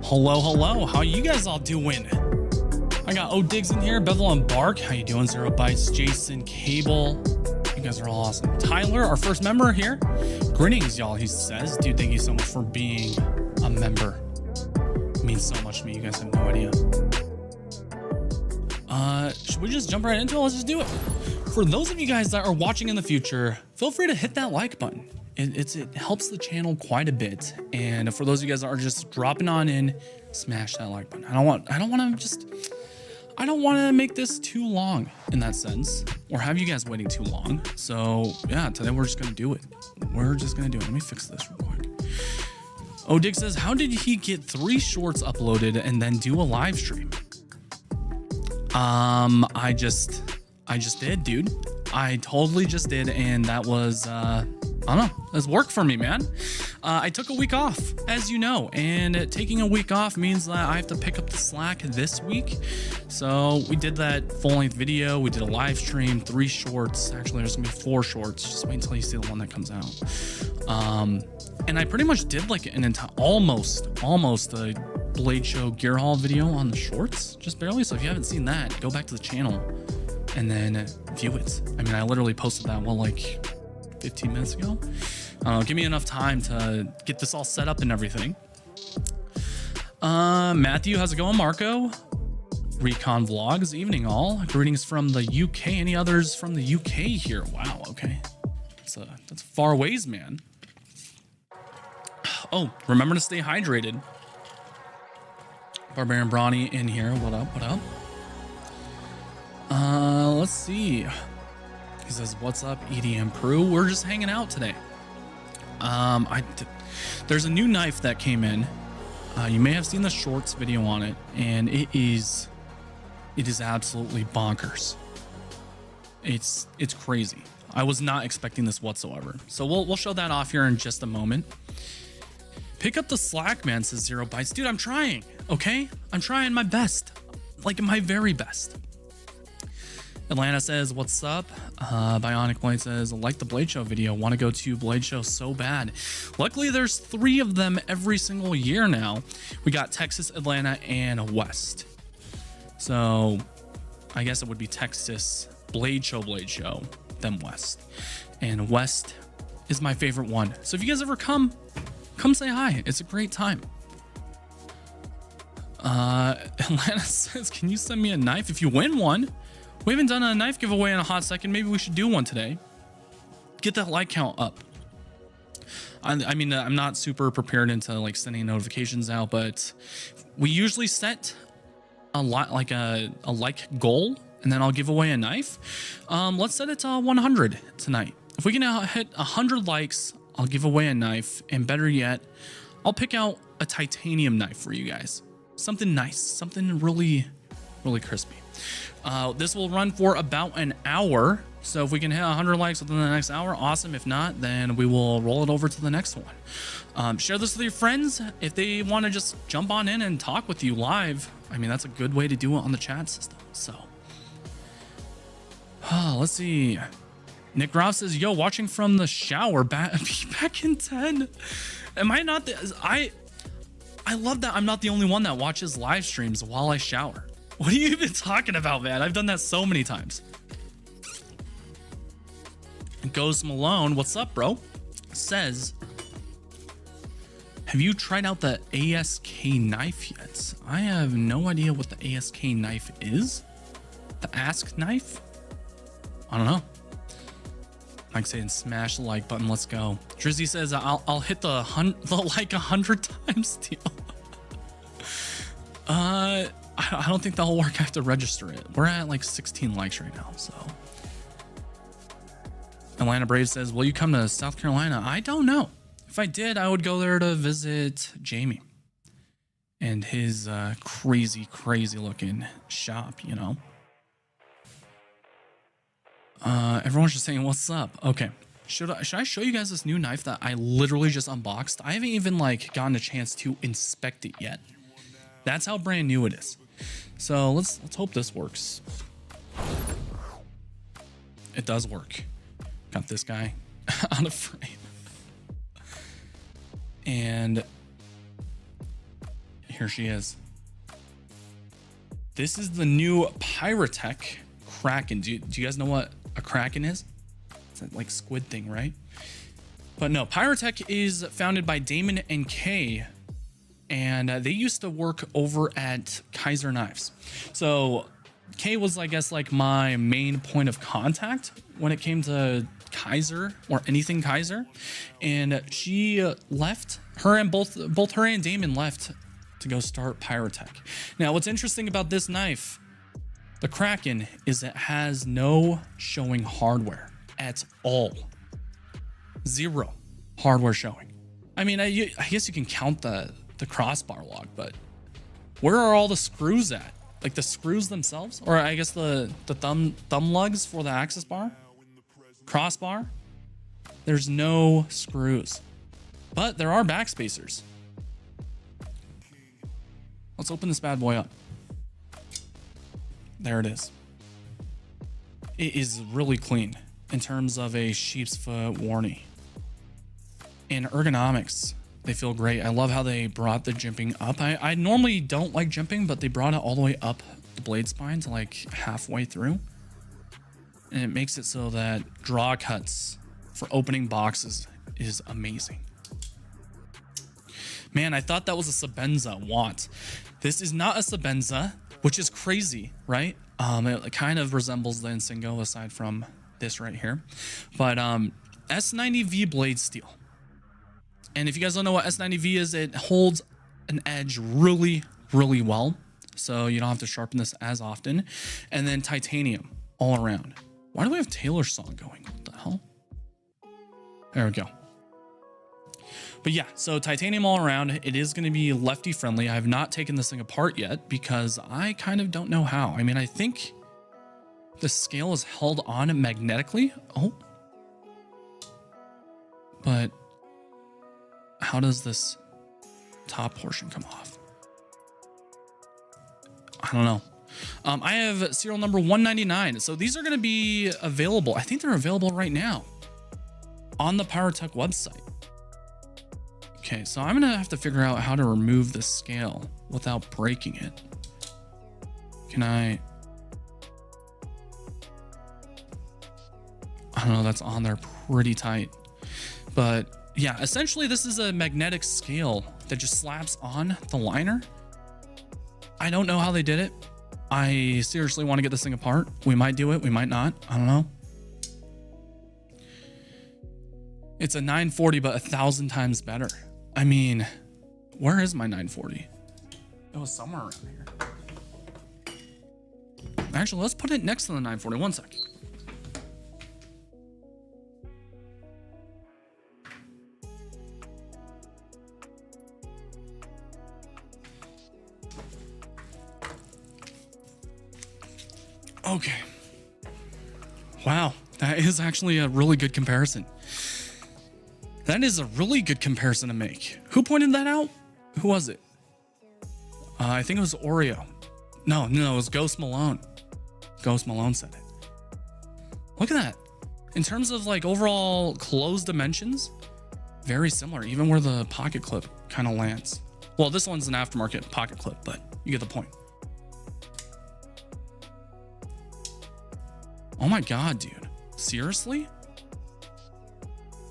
Hello. How you guys all doing? I got O Diggs in here, Bevel and Bark. How you doing? Zero Bites, Jason, Cable. You guys are all awesome. Tyler, our first member here. Greetings, y'all, he says. Dude, thank you so much for being a member. It means so much to me. You guys have no idea. Should we just jump right into it? Let's just do it. For those of you guys that are watching in the future, feel free to hit that like button. It helps the channel quite a bit. And for those of you guys that are just dropping on in, smash that like button. I don't want to make this too long in that sense, or have you guys waiting too long. So yeah, today we're just gonna do it. Let me fix this real quick. Oh, Dick says, how did he get 3 shorts uploaded and then do a live stream? I just did, dude. I totally just did, and that was I don't know, it's work for me, man. I took a week off, as you know, and taking a week off means that I have to pick up the slack this week. So we did that full-length video, we did a live stream, 3 shorts. Actually, there's gonna be 4 shorts. Just wait until you see the one that comes out. And I pretty much did like an entire, almost a Blade Show gear haul video on the shorts, just barely. So if you haven't seen that, go back to the channel and then view it. I mean, I literally posted that, well, like 15 minutes ago. Give me enough time to get this all set up and everything. Matthew, how's it going? Marco, Recon Vlogs, evening all. Greetings from the UK. Any others from the UK here? Wow, okay. That's far ways, man. Oh, remember to stay hydrated. Barbarian Brawny in here. What up? Let's see. He says, what's up, EDM crew? We're just hanging out today. There's a new knife that came in. You may have seen the shorts video on it, and it is absolutely bonkers. It's crazy. I was not expecting this whatsoever. So we'll show that off here in just a moment. Pick up the slack, man, says Zero Bites. Dude, I'm trying, okay? I'm trying my best, like my very best. Atlanta says, what's up? Bionic Blade says, like the Blade Show video. Want to go to Blade Show so bad. Luckily, there's 3 of them every single year now. We got Texas, Atlanta, and West. So I guess it would be Texas, Blade Show, then West. And West is my favorite one. So if you guys ever come say hi. It's a great time. Atlanta says, can you send me a knife if you win one? We haven't done a knife giveaway in a hot second. Maybe we should do one today. Get that like count up. I mean, I'm not super prepared into like sending notifications out, but we usually set a lot, like a like goal, and then I'll give away a knife. Let's set it to 100 tonight. If we can hit 100 likes, I'll give away a knife, and better yet, I'll pick out a titanium knife for you guys. Something nice, something really crispy. This will run for about an hour. So if we can hit 100 likes within the next hour, awesome. If not, then we will roll it over to the next one. Share this with your friends if they want to just jump on in and talk with you live. I mean, that's a good way to do it on the chat system. So, let's see. Nick Groff says, yo, watching from the shower back in 10. Am I not I love that I'm not the only one that watches live streams while I shower. What are you even talking about, man? I've done that so many times. Ghost Malone, what's up, bro? Says, have you tried out the ASK knife yet? I have no idea what the ASK knife is. The Ask knife? I don't know. Like saying smash the like button. Let's go. Drizzy says I'll hit the like 100 times deal. I don't think that'll work. I have to register it. We're at like 16 likes right now. So Atlanta Brave says, will you come to South Carolina? I don't know. If I did, I would go there to visit Jamie and his crazy looking shop, you know. Everyone's just saying, what's up? Okay. Should I show you guys this new knife that I literally just unboxed? I haven't even like gotten a chance to inspect it yet. That's how brand new it is. So let's hope this works. It does work. Got this guy on a frame. And Here she is. This is the new Pyrotech Kraken. Do you guys know what a Kraken is? It's that like squid thing, right? But no, Pyrotech is founded by Damon and Kay, and they used to work over at Kaiser Knives. So Kay was, I guess, like my main point of contact when it came to Kaiser or anything Kaiser, and she left. Both her and Damon left to go start Pyrotech. Now, what's interesting about this knife, the Kraken, is it has no showing hardware at all. Zero hardware showing. I mean, I guess you can count the crossbar log, but where are all the screws at? Like the screws themselves, or I guess the thumb lugs for the access bar, crossbar. There's no screws, but there are backspacers. Let's open this bad boy up. There it is. It is really clean in terms of a sheep's foot warnie. And ergonomics, they feel great. I love how they brought the jimping up. I normally don't like jimping, but they brought it all the way up the blade spine to like halfway through. And it makes it so that draw cuts for opening boxes is amazing. Man, I thought that was a Sebenza Watt. This is not a Sebenza, which is crazy, right? It kind of resembles the Insingo aside from this right here. But S90V blade steel. And if you guys don't know what S90V is, it holds an edge really, really well. So you don't have to sharpen this as often. And then titanium all around. Why do we have Taylor's song going? What the hell? There we go. But yeah, so titanium all around. It is going to be lefty friendly. I have not taken this thing apart yet because I kind of don't know how. I mean, I think the scale is held on magnetically. Oh. But how does this top portion come off? I don't know. I have serial number 199. So these are going to be available. I think they're available right now on the Pyrotech website. Okay, so I'm going to have to figure out how to remove the scale without breaking it. Can I don't know, that's on there pretty tight. But yeah, essentially this is a magnetic scale that just slaps on the liner. I don't know how they did it. I seriously want to get this thing apart. We might do it, we might not. I don't know. It's a 940, but 1,000 times better. I mean, where is my 940? It was somewhere around here. Actually, let's put it next to the 940. One sec. Okay. Wow, that is actually a really good comparison. That is a really good comparison to make. Who pointed that out? Who was it? I think it was Oreo. No, it was Ghost Malone. Ghost Malone said it. Look at that. In terms of like overall closed dimensions, very similar, even where the pocket clip kind of lands. Well, this one's an aftermarket pocket clip, but you get the point. Oh my God, dude. Seriously?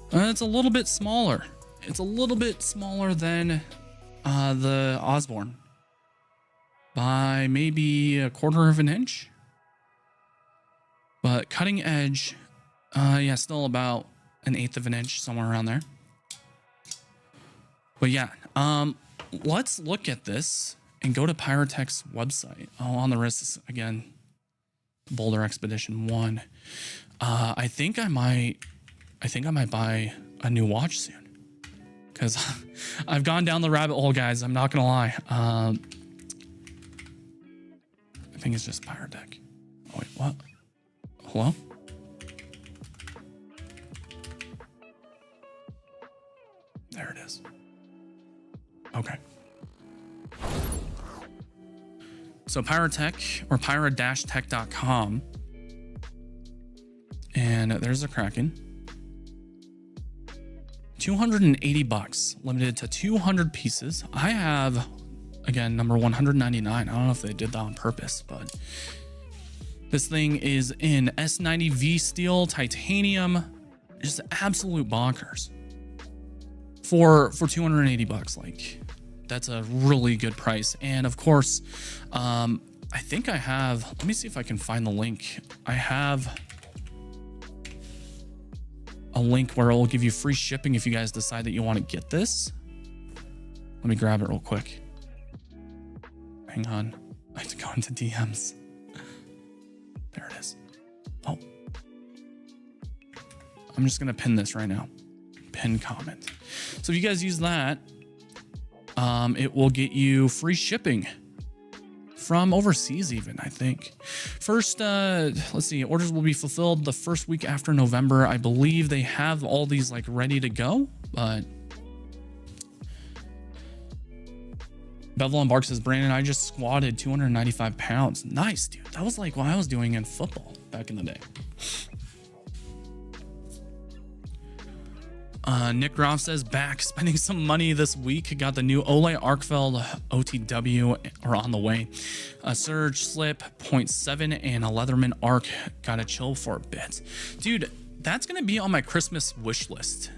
It's a little bit smaller. It's a little bit smaller than the Osborne by maybe 1/4 of an inch. But cutting edge, yeah, still about 1/8 of an inch, somewhere around there. But yeah, let's look at this and go to Pyrotech's website. Oh, on the wrist again, Boulder Expedition 1. I think I might buy a new watch soon because I've gone down the rabbit hole, guys. I'm not gonna lie. I think it's just Pyrotech. Oh wait, what? Hello? There it is. Okay. So Pyrotech or pyro-tech.com. And there's a Kraken. $280, limited to 200 pieces. I have Again, number 199. I don't know if they did that on purpose, but this thing is in S90V steel, titanium, just absolute bonkers. For 280 bucks, like that's a really good price. And of course, I think I have, let me see if I can find the link. I have a link where it will give you free shipping if you guys decide that you want to get this. Let me grab it real quick. Hang on. I have to go into DMs. There it is. Oh. I'm just going to pin this right now. Pin comment. So if you guys use that, it will get you free shipping from overseas even, I think. First, let's see, orders will be fulfilled the first week after November. I believe they have all these like ready to go, but Bevel on Bark says, Brandon, I just squatted 295 pounds. Nice, dude. That was like what I was doing in football back in the day. Nick Groff says, back spending some money this week. Got the new Ole Arkfeld OTW or on the way. A Surge Slip 0.7 and a Leatherman Arc. Gotta chill for a bit. Dude, that's gonna be on my Christmas wish list.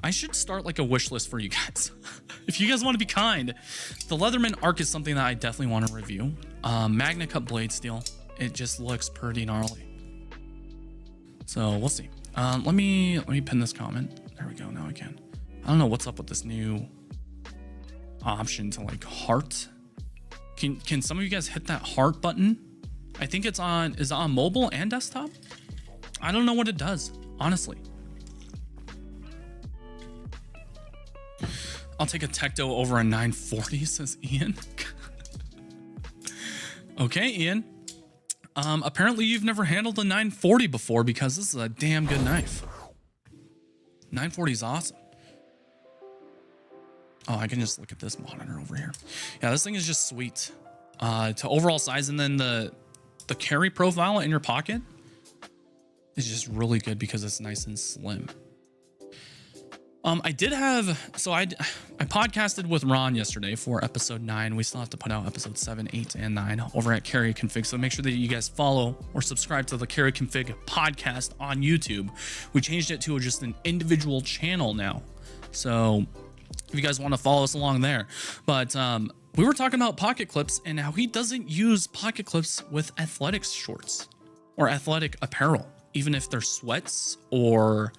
I should start like a wish list for you guys. If you guys want to be kind. The Leatherman Arc is something that I definitely want to review. Magna Cut blade steel. It just looks pretty gnarly. So we'll see. Let me pin this comment. There we go. Now I can. I don't know what's up with this new option to like heart. Can some of you guys hit that heart button? I think is it on mobile and desktop? I don't know what it does, honestly. I'll take a Tecto over a 940, says Ian. Okay, Ian. Apparently you've never handled a 940 before because this is a damn good knife. 940 is awesome. Oh, I can just look at this monitor over here. Yeah, this thing is just sweet. To overall size, and then the carry profile in your pocket is just really good because it's nice and slim. I podcasted with Ron yesterday for episode 9. We still have to put out episode 7, 8, and 9 over at Carry Config. So make sure that you guys follow or subscribe to the Carry Config podcast on YouTube. We changed it to just an individual channel now. So if you guys want to follow us along there. But we were talking about pocket clips and how he doesn't use pocket clips with athletics shorts or athletic apparel, even if they're sweats or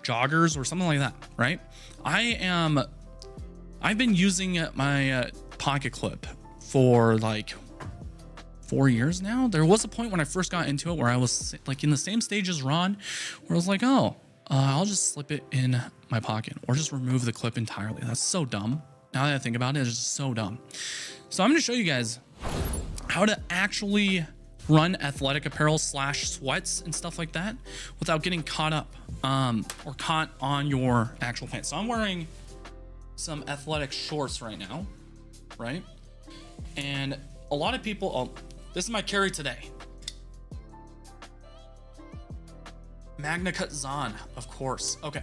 joggers or something like that, right? I've been using my pocket clip for like 4 years now. There was a point when I first got into it where I was like in the same stage as Ron, where I was like, I'll just slip it in my pocket or just remove the clip entirely. That's so dumb. Now that I think about it, it's just so dumb. So I'm going to show you guys how to actually run athletic apparel / sweats and stuff like that without getting caught up or caught on your actual pants. So I'm wearing some athletic shorts right now, right? And a lot of people, this is my carry today. Magna Cut Zahn, of course. Okay.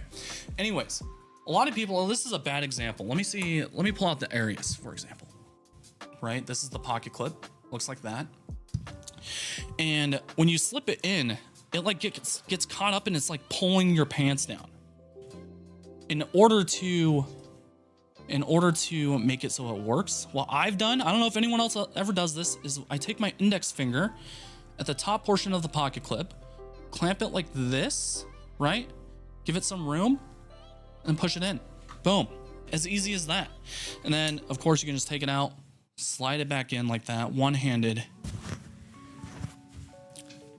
Anyways, a lot of people, this is a bad example. Let me pull out the Arius, for example, right? This is the pocket clip. Looks like that. And when you slip it in, it like gets caught up and it's like pulling your pants down. In order to make it so it works, what I've done, I don't know if anyone else ever does this, is I take my index finger at the top portion of the pocket clip, clamp it like this, right? Give it some room and push it in. Boom. As easy as that. And then of course you can just take it out, slide it back in like that, one-handed,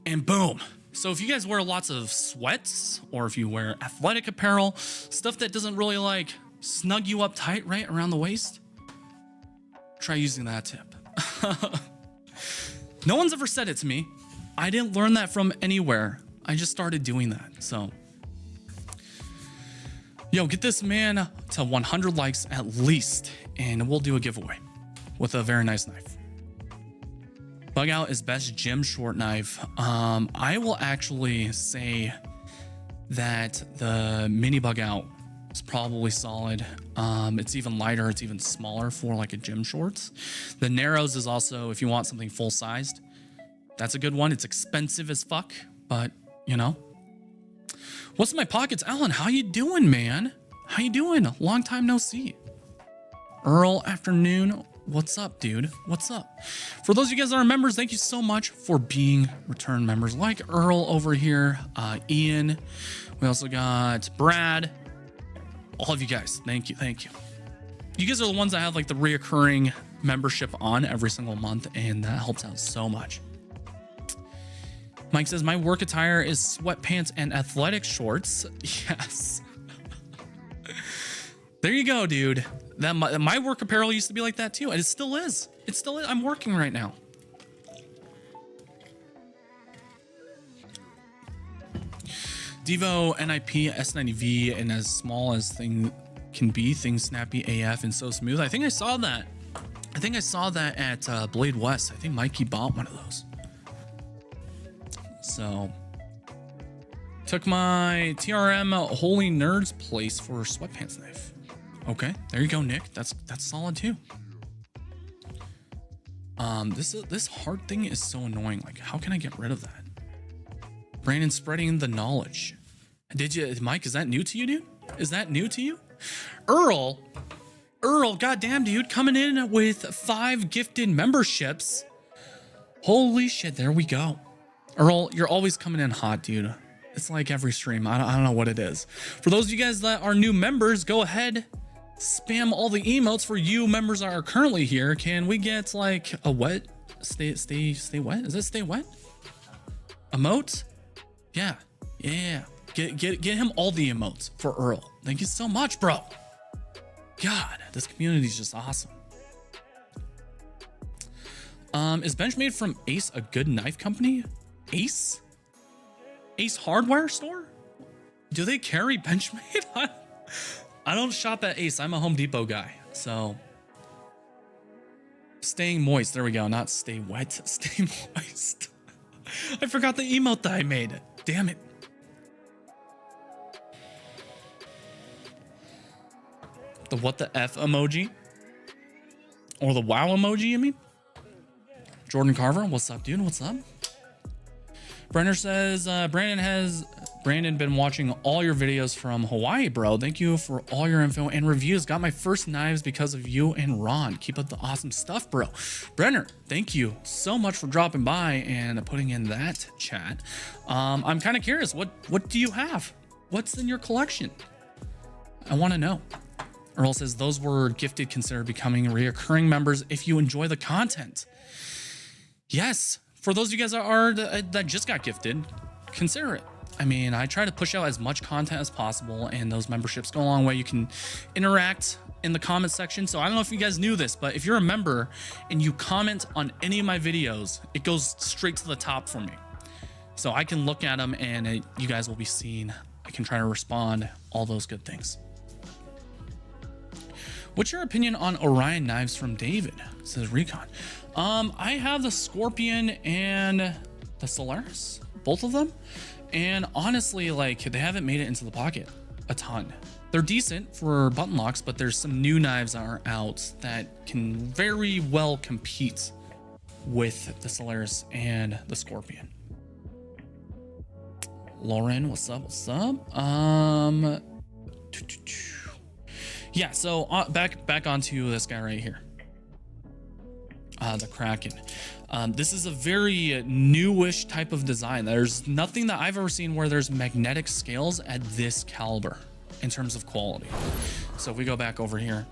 and boom. So if you guys wear lots of sweats or if you wear athletic apparel, stuff that doesn't really like snug you up tight right around the waist, try using that tip. No one's ever said it to me. I didn't learn that from anywhere. I just started doing that. So yo, get this man to 100 likes at least, and we'll do a giveaway with a very nice knife. Bug Out is best gym short knife. I will actually say that the Mini Bug Out It's probably solid. It's even lighter. It's even smaller for like a gym shorts. The narrows is also, if you want something full sized, that's a good one. It's expensive as fuck, but you know. What's in my pockets? Alan, how you doing, man? How you doing? Long time no see. Earl, afternoon. What's up, dude? What's up? For those of you guys that are members, thank you so much for being return members. Like Earl over here, Ian. We also got Brad. All of you guys, thank you, thank you. You guys are the ones that have like the reoccurring membership on every single month, and that helps out so much. Mike says, my work attire is sweatpants and athletic shorts. Yes. There you go, dude. That my work apparel used to be like that too, and it still is. It still is. I'm working right now. Devo NIP S90V, and as small as thing can be, things snappy AF and so smooth. I think I saw that. I think I saw that at Blade West. I think Mikey bought one of those. So took my TRM Holy Nerds place for sweatpants knife. Okay, there you go, Nick. That's solid too. This heart thing is so annoying. Like, how can I get rid of that? Brandon spreading the knowledge. Did you, Mike? Is that new to you, dude? Is that new to you? Earl, goddamn, dude, coming in with 5 gifted memberships. Holy shit! There we go. Earl, you're always coming in hot, dude. It's like every stream. I don't know what it is. For those of you guys that are new members, go ahead. Spam all the emotes for you members that are currently here. Can we get like a wet? Stay wet? Is it stay wet? Emote? Yeah. Get him all the emotes for Earl. Thank you so much, bro. God, this community is just awesome. Is Benchmade from Ace a good knife company? Ace hardware store? Do they carry Benchmade? I don't shop at Ace. I'm a Home Depot guy. So staying moist. There we go. Not stay wet. Stay moist. I forgot the emote that I made. Damn it. The what the F emoji? Or the wow emoji, you mean? Jordan Carver, what's up, dude? What's up? Brenner says, Brandon been watching all your videos from Hawaii, bro. Thank you for all your info and reviews. Got my first knives because of you and Ron. Keep up the awesome stuff, bro. Brenner, thank you so much for dropping by and putting in that chat. I'm kind of curious, what do you have? What's in your collection? I want to know. Earl says, those were gifted. Consider becoming reoccurring members if you enjoy the content. Yes. For those of you guys that just got gifted, consider it. I mean, I try to push out as much content as possible, and those memberships go a long way. You can interact in the comment section. So I don't know if you guys knew this, but if you're a member and you comment on any of my videos, it goes straight to the top for me. So I can look at them and you guys will be seen. I can try to respond, all those good things. What's your opinion on Orion knives from David? Says Recon. I have the Scorpion and the Solaris, both of them. And honestly, like, they haven't made it into the pocket a ton. They're decent for button locks, but there's some new knives that are out that can very well compete with the Solaris and the Scorpion. Lauren, what's up? What's up? Yeah, so back onto this guy right here. The Kraken. This is a very newish type of design. There's nothing that I've ever seen where there's magnetic scales at this caliber in terms of quality. So if we go back over here,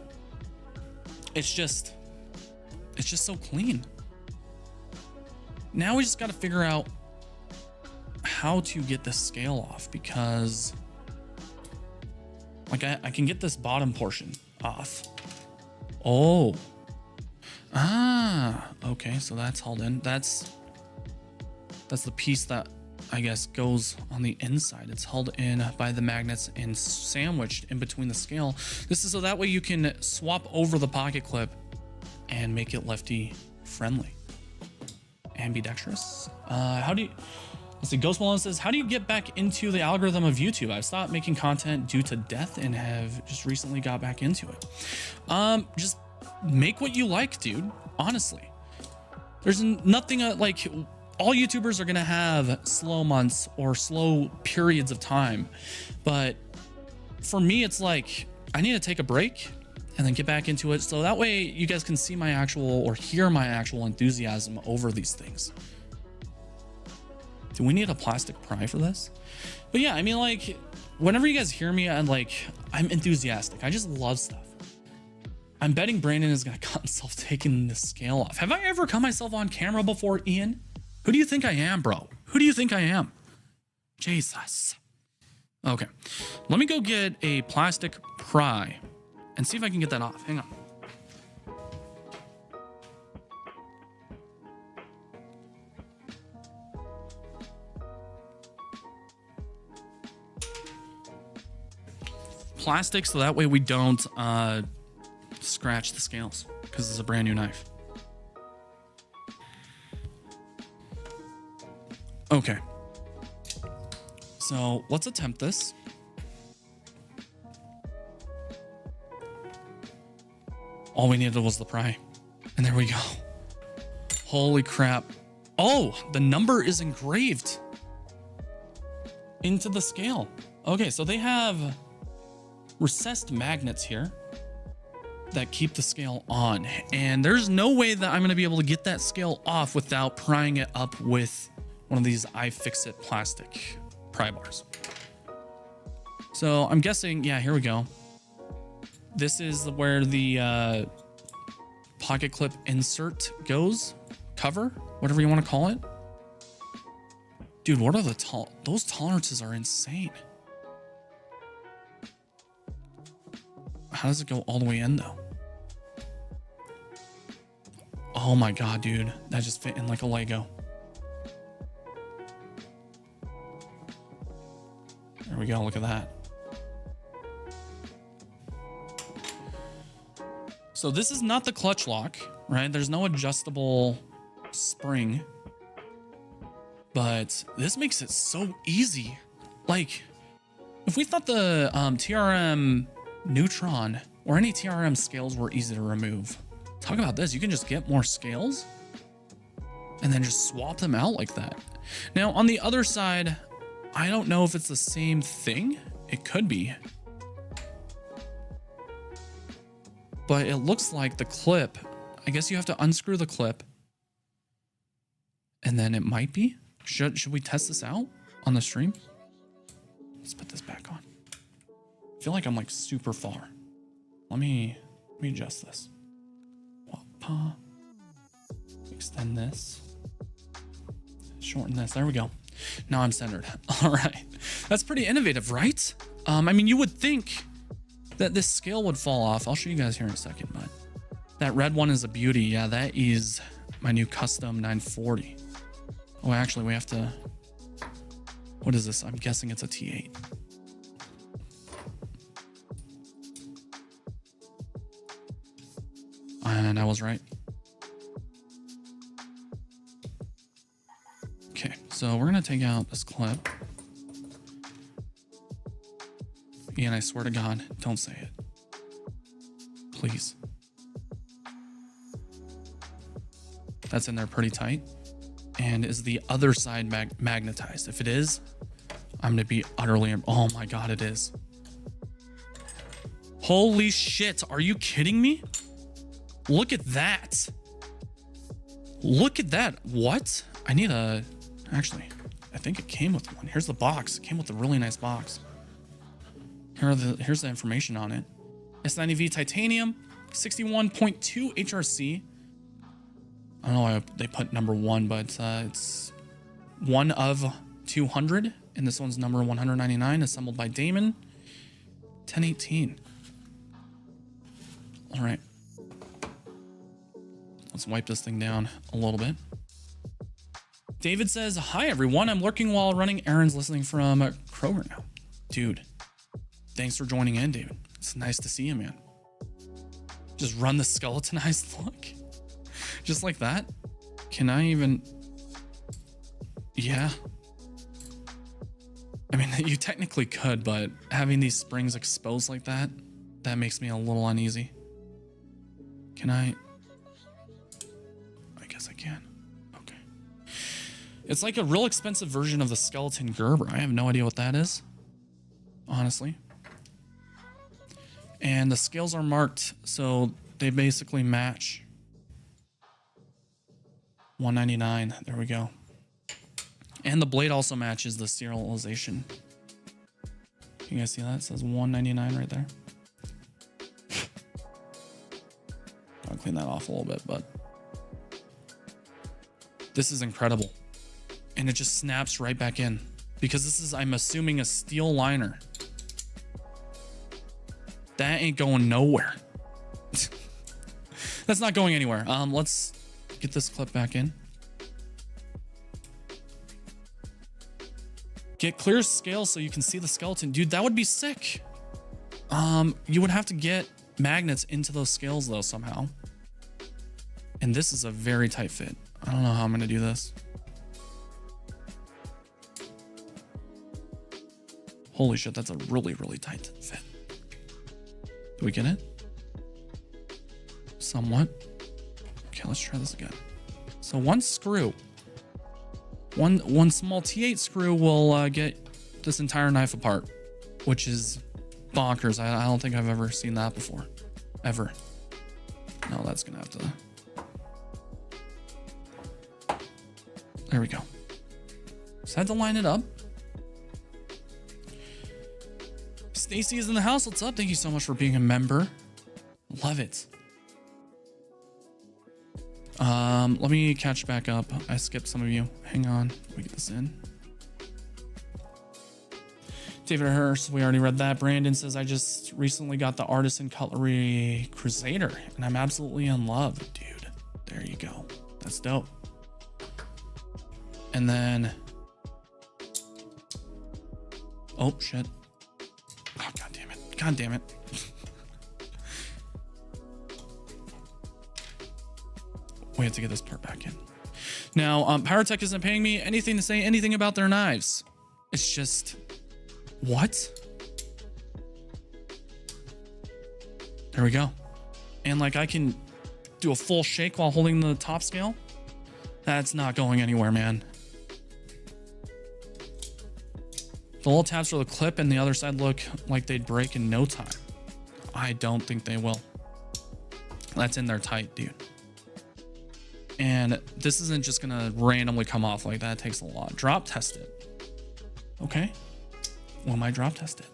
it's just so clean. Now we just got to figure out how to get this scale off, because like I can get this bottom portion off. Oh. Okay, so that's hauled in. That's the piece that I guess goes on the inside. It's held in by the magnets and sandwiched in between the scale. This is so that way you can swap over the pocket clip and make it lefty friendly. Ambidextrous. How do you... Let's see. Ghost Malone says, how do you get back into the algorithm of YouTube? I've stopped making content due to death and have just recently got back into it. Just make what you like, dude. Honestly, there's nothing like all YouTubers are going to have slow months or slow periods of time. But for me, it's like, I need to take a break and then get back into it. So that way you guys can see my actual or hear my actual enthusiasm over these things. Do we need a plastic pry for this? But yeah, I mean, like, whenever you guys hear me, I'm enthusiastic. I just love stuff. I'm betting Brandon is gonna cut himself taking the scale off. Have I ever cut myself on camera before, Ian? Who do you think I am, bro? Who do you think I am? Jesus. Okay, let me go get a plastic pry and see if I can get that off. Hang on. Plastic, so that way we don't scratch the scales, because it's a brand new knife. Okay, so let's attempt this. All we needed was the pry, and there we go. Holy crap. Oh, the number is engraved into the scale. Okay, so they have recessed magnets here that keep the scale on, and there's no way that I'm going to be able to get that scale off without prying it up with one of these iFixit plastic pry bars. So I'm guessing, yeah, here we go. This is where the pocket clip insert goes, cover, whatever you want to call it. Dude, what are the those tolerances are insane. How does it go all the way in though? Oh my God, dude. That just fit in like a Lego. There we go, look at that. So this is not the clutch lock, right? There's no adjustable spring, but this makes it so easy. Like, if we thought the TRM Neutron or any TRM scales were easy to remove, talk about this. You can just get more scales and then just swap them out like that. Now on the other side, I don't know if it's the same thing. It could be, but it looks like the clip, I guess you have to unscrew the clip and then it might be. Should we test this out on the stream? Let's put this back on. I feel like I'm like super far. Let me adjust this. Extend this. Shorten this. There we go. Now I'm centered. All right. That's pretty innovative, right? I mean, you would think that this scale would fall off. I'll show you guys here in a second, but that red one is a beauty. Yeah, that is my new custom 940. Oh, actually, we have to... What is this? I'm guessing it's a T8. And I was right. Okay, so we're gonna take out this clip. Ian, I swear to God, don't say it. Please. That's in there pretty tight. And is the other side magnetized? If it is, I'm gonna be utterly... Oh my God, it is. Holy shit, are you kidding me? Look at that. Look at that. What? I need a... Actually, I think it came with one. Here's the box. It came with a really nice box. Here's the information on it. S90V titanium, 61.2 HRC. I don't know why they put number 1, but it's 1 of 200. And this one's number 199, assembled by Damon. 1018. All right. Let's wipe this thing down a little bit. David says, hi, everyone. I'm lurking while running errands, listening from Kroger now. Dude, thanks for joining in, David. It's nice to see you, man. Just run the skeletonized look. Just like that. Can I even... Yeah. I mean, you technically could, but having these springs exposed like that, that makes me a little uneasy. Can I guess I can. Okay. It's like a real expensive version of the skeleton Gerber. I have no idea what that is, honestly. And the scales are marked, so they basically match. 199. There we go. And the blade also matches the serialization. Can you guys see that? It says 199 right there. I'll clean that off a little bit, but this is incredible. And it just snaps right back in because this is, I'm assuming, a steel liner. That ain't going nowhere. That's not going anywhere. Let's get this clip back in. Get clear scales so you can see the skeleton. Dude, that would be sick. You would have to get magnets into those scales though somehow. And this is a very tight fit. I don't know how I'm gonna do this. Holy shit, that's a really, really tight fit. Do we get it? Somewhat. Okay, let's try this again. So one screw. One small T8 screw will get this entire knife apart, which is bonkers. I don't think I've ever seen that before. Ever. No, that's gonna have to... There we go. Just had to line it up. Stacy is in the house. What's up? Thank you so much for being a member. Love it. Let me catch back up. I skipped some of you. Hang on. Let me get this in. David Hurst, we already read that. Brandon says, I just recently got the Artisan Cutlery Crusader, and I'm absolutely in love. Dude, there you go. That's dope. And then... Oh, shit. Oh, God damn it. God damn it. We have to get this part back in. Now, Pyrotech isn't paying me anything to say anything about their knives. It's just... What? There we go. And like I can do a full shake while holding the top scale. That's not going anywhere, man. The little tabs for the clip and the other side look like they'd break in no time. I don't think they will. That's in there tight, dude. And this isn't just gonna randomly come off like that. It takes a lot. Drop test it. Okay. Well, my drop test it.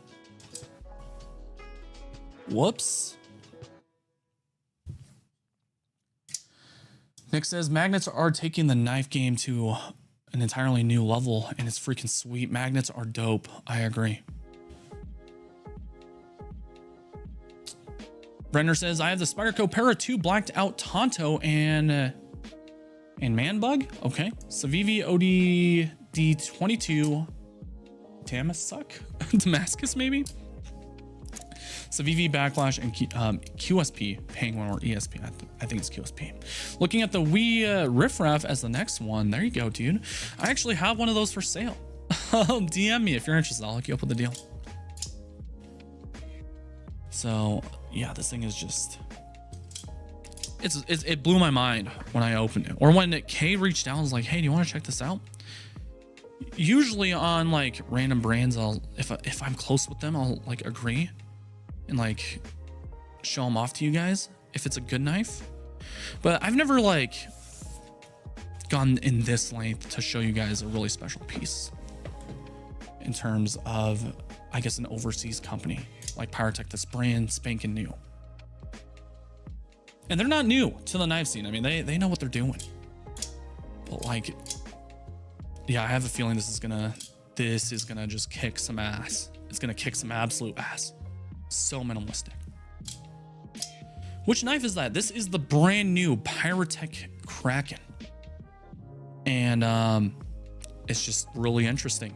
Whoops. Nick says magnets are taking the knife game to an entirely new level, and it's freaking sweet. Magnets are dope. I agree. Brenner says I have the Spyderco Para 2 blacked out Tonto and Man Bug. Okay. Civivi OD-D22 Damascus maybe. Civivi Backlash and QSP Penguin or ESP. I think it's QSP. Looking at the Wii Riffraff as the next one. There you go, dude. I actually have one of those for sale. DM me if you're interested. I'll hook you up with a deal. So yeah, this thing is just... It blew my mind when I opened it. Or when Kay reached out and was like, hey, do you want to check this out? Usually on like random brands, I'll if I'm close with them, I'll like agree and like show them off to you guys if it's a good knife. But I've never like gone in this length to show you guys a really special piece in terms of, I guess, an overseas company like Pyrotech that's brand spanking new. And they're not new to the knife scene. I mean, they know what they're doing. But like, yeah, I have a feeling this is gonna just kick some ass. It's gonna kick some absolute ass. So minimalistic. Which knife is that? This is the brand new Pyrotech Kraken. And it's just really interesting.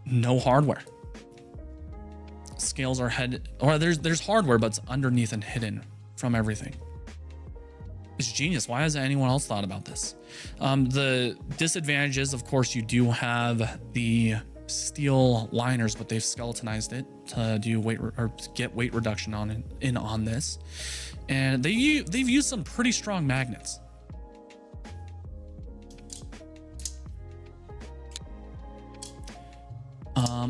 No hardware. Scales are there's hardware, but it's underneath and hidden from everything. It's genius. Why hasn't anyone else thought about this? The disadvantage is, of course, you do have the steel liners, but they've skeletonized it to do weight or get weight reduction on this. And they've used some pretty strong magnets.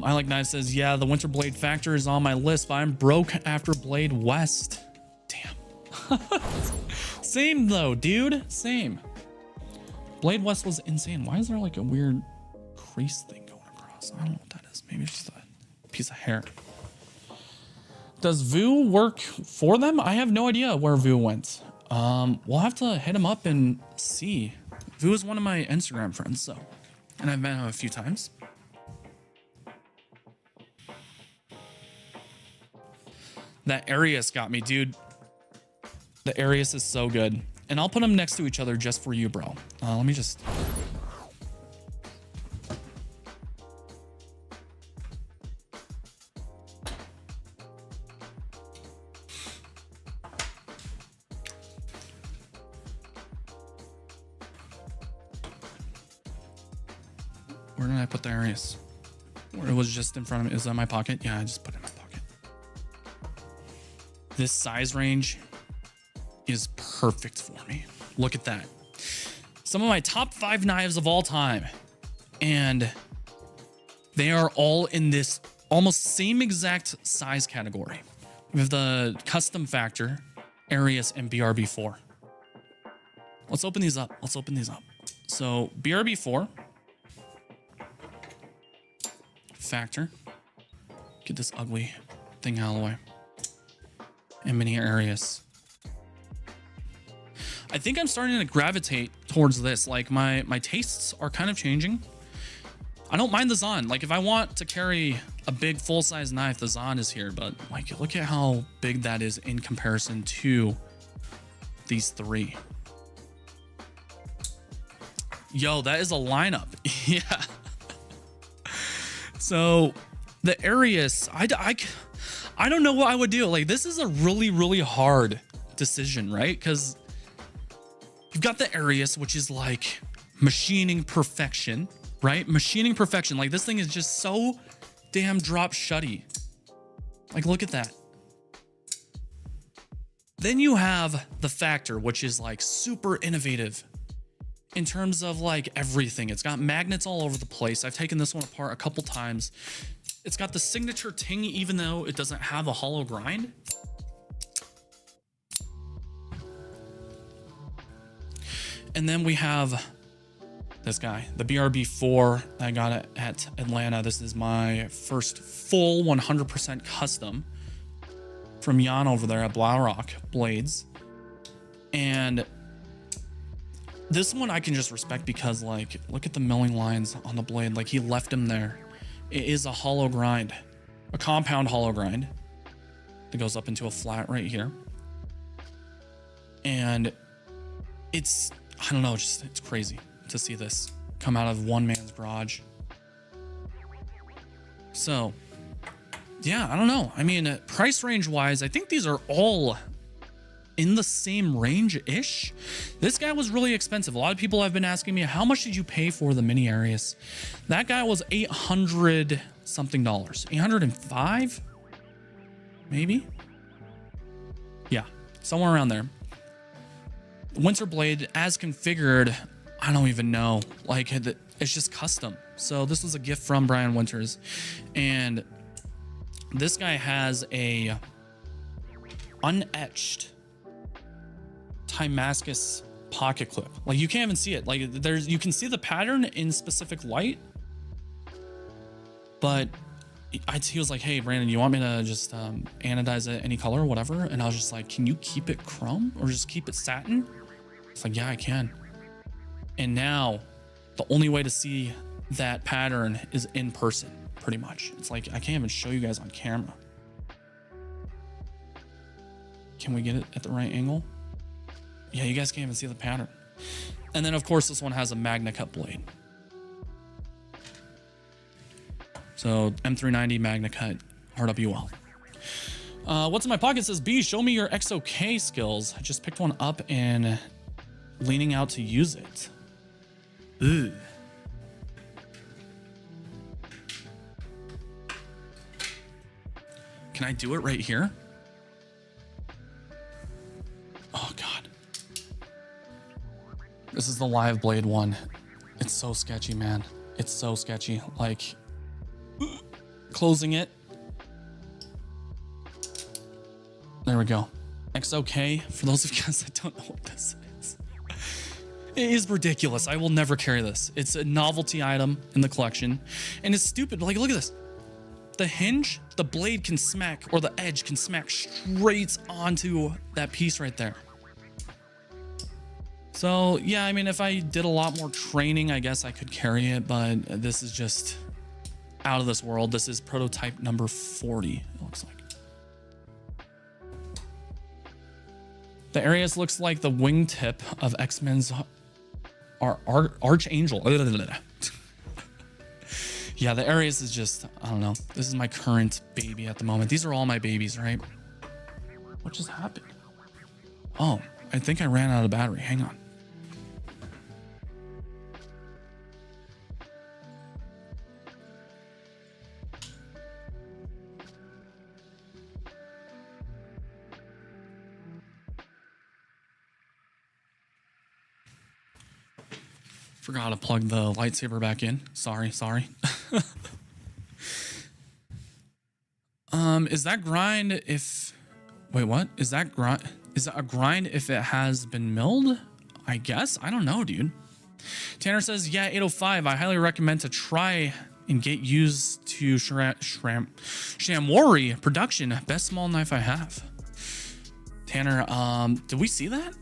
I Like Knives says, yeah, the Winter Blade Factor is on my list, but I'm broke after Blade West. Damn. Same though, dude. Same. Blade West was insane. Why is there like a weird crease thing going across? I don't know what that is. Maybe it's just a piece of hair. Does Vu work for them? I have no idea where Vu went. We'll have to hit him up and see. Vu is one of my Instagram friends, so, and I've met him a few times. That Arius got me, dude. The Arius is so good. And I'll put them next to each other just for you, bro. Let me just... Where did I put the Arius? Where it was just in front of me. Is that my pocket? Yeah, I just put it in my pocket. This size range is perfect for me. Look at that. Some of my top 5 knives of all time. And they are all in this almost same exact size category. We have the Custom Factor, Arius, and BRB4. Let's open these up. Let's open these up. So BRB4. Factor. Get this ugly thing out of the way. And Mini Arius. I think I'm starting to gravitate towards this. Like my tastes are kind of changing. I don't mind the Zahn. Like if I want to carry a big full-size knife, the Zahn is here. But like, look at how big that is in comparison to these 3. Yo, that is a lineup. Yeah. So the Arius, I don't know what I would do. Like this is a really, really hard decision, right? Because you've got the Arius, which is like machining perfection, right? Machining perfection. Like this thing is just so damn drop shutty. Like look at that. Then you have the Factor, which is like super innovative in terms of like everything. It's got magnets all over the place. I've taken this one apart a couple times. It's got the signature ting, even though it doesn't have a hollow grind. And then we have this guy, the BRB4 that I got at Atlanta. This is my first full 100% custom from Jan over there at Blaurock Blades. And this one I can just respect because like, look at the milling lines on the blade. Like he left him there. It is a hollow grind, a compound hollow grind that goes up into a flat right here. And it's, I don't know, just it's crazy to see this come out of one man's garage. So yeah, I don't know. I mean, price range wise, I think these are all in the same range-ish. This guy was really expensive. A lot of people have been asking me, how much did you pay for the Mini Arius? That guy was $800 something, 805 maybe. Yeah, somewhere around there. Winter Blade as configured, I don't even know. Like it's just custom. So this was a gift from Brian Winters, and this guy has a unetched Damascus pocket clip. Like you can't even see it. Like you can see the pattern in specific light, but he was like, hey Brandon, you want me to just anodize it any color or whatever? And I was just like, can you keep it chrome or just keep it satin? It's like, yeah, I can. And now the only way to see that pattern is in person, pretty much. It's like I can't even show you guys on camera. Can we get it at the right angle? Yeah, you guys can't even see the pattern. And then of course this one has a Magna Cut blade. So M390 Magna Cut RWL. What's in my pocket says, B, show me your XOK skills. I just picked one up and leaning out to use it. Ugh. Can I do it right here? Oh God. This is the live blade one. It's so sketchy, man. It's so sketchy. Like, closing it. There we go. XOK, for those of you guys that don't know what this is. It is ridiculous. I will never carry this. It's a novelty item in the collection. And it's stupid. Like, look at this. The hinge, the blade can smack, or the edge can smack straight onto that piece right there. So, yeah, I mean, if I did a lot more training, I guess I could carry it, but this is just out of this world. This is prototype number 40, it looks like. The Arius looks like the wingtip of X-Men's Archangel. Yeah, the Arius is just, I don't know. This is my current baby at the moment. These are all my babies, right? What just happened? Oh, I think I ran out of battery. Hang on. Forgot to plug the lightsaber back in. Sorry. Is that grind if... Wait, what? Is that a grind if it has been milled? I guess. I don't know, dude. Tanner says, yeah, 805. I highly recommend to try and get used to Shamwari production. Best small knife I have. Tanner, did we see that?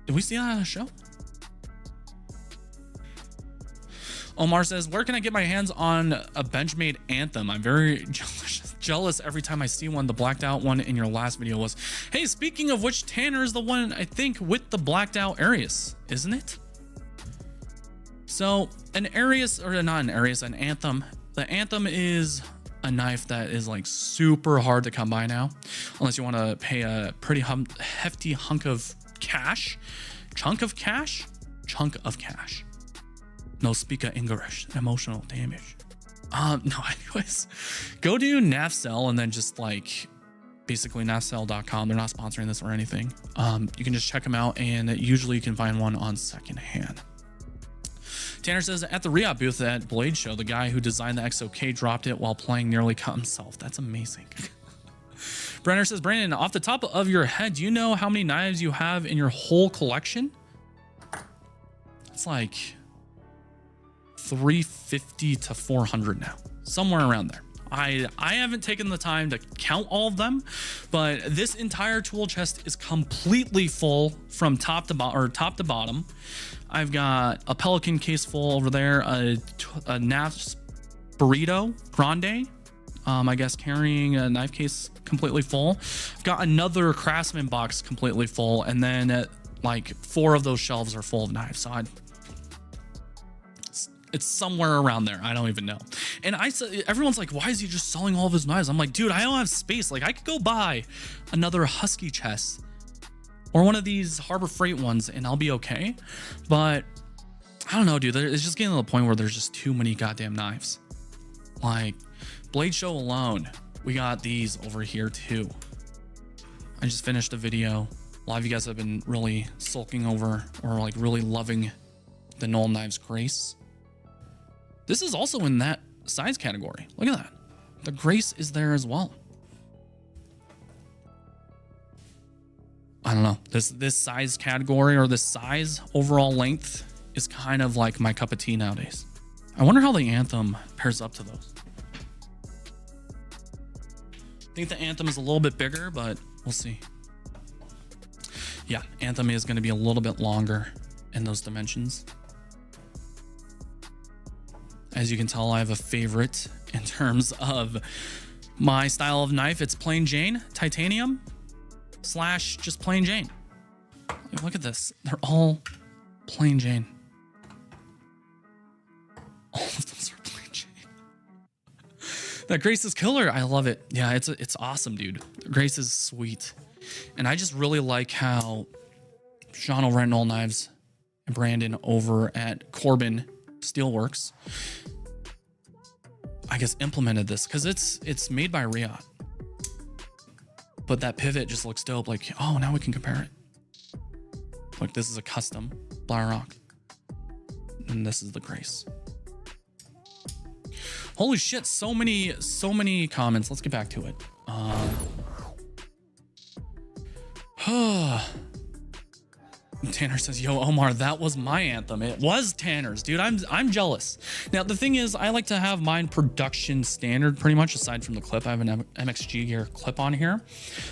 Did we see that on a show? Omar says, where can I get my hands on a Benchmade Anthem? I'm very jealous every time I see one. The blacked out one in your last video was, hey, speaking of which, Tanner is the one, I think, with the blacked out Arius, isn't it? So an Arius, or not an Arius, an Anthem. The Anthem is a knife that is like super hard to come by now, unless you want to pay a pretty hefty chunk of cash. No speak English. Emotional damage. No, anyways, go to Nafcell and then just like basically nafcell.com. They're not sponsoring this or anything. You can just check them out, and usually you can find one on secondhand. Tanner says, at the Riot booth at Blade Show, the guy who designed the XOK dropped it while playing, nearly cut himself. That's amazing. Brenner says, Brandon, off the top of your head, do you know how many knives you have in your whole collection? It's like 350 to 400 now, somewhere around there. I haven't taken the time to count all of them, but this entire tool chest is completely full from top to bottom. I've got a Pelican case full over there, a Naf's Burrito Grande, I guess carrying a knife case completely full. I've got another Craftsman box completely full, and then like 4 of those shelves are full of knives. So it's somewhere around there. I don't even know. And everyone's like, why is he just selling all of his knives? I'm like, dude, I don't have space. Like, I could go buy another Husky chest or one of these Harbor Freight ones and I'll be okay. But I don't know, dude. It's just getting to the point where there's just too many goddamn knives. Like, Blade Show alone, we got these over here too. I just finished a video. A lot of you guys have been really sulking over or like really loving the Knoll Knives Grace. This is also in that size category. Look at that. The Grace is there as well. I don't know. This size category, or this size overall length, is kind of like my cup of tea nowadays. I wonder how the Anthem pairs up to those. I think the Anthem is a little bit bigger, but we'll see. Yeah, Anthem is going to be a little bit longer in those dimensions. As you can tell, I have a favorite in terms of my style of knife. It's plain Jane, titanium / just plain Jane. Look at this. They're all plain Jane. All of those are plain Jane. That Grace is killer. I love it. Yeah, it's awesome, dude. Grace is sweet. And I just really like how Sean over at Knoll Knives and Brandon over at Corbin Steelworks, I guess, implemented this, because it's made by Riot. but that pivot just looks dope. Like, oh, now we can compare it. Look, this is a custom Rock, and this is the Grace. Holy shit, so many comments. Let's get back to it. Tanner says, yo, Omar, that was my anthem. It was Tanner's, dude. I'm jealous. Now, the thing is, I like to have mine production standard pretty much, aside from the clip. I have an MXG gear clip on here.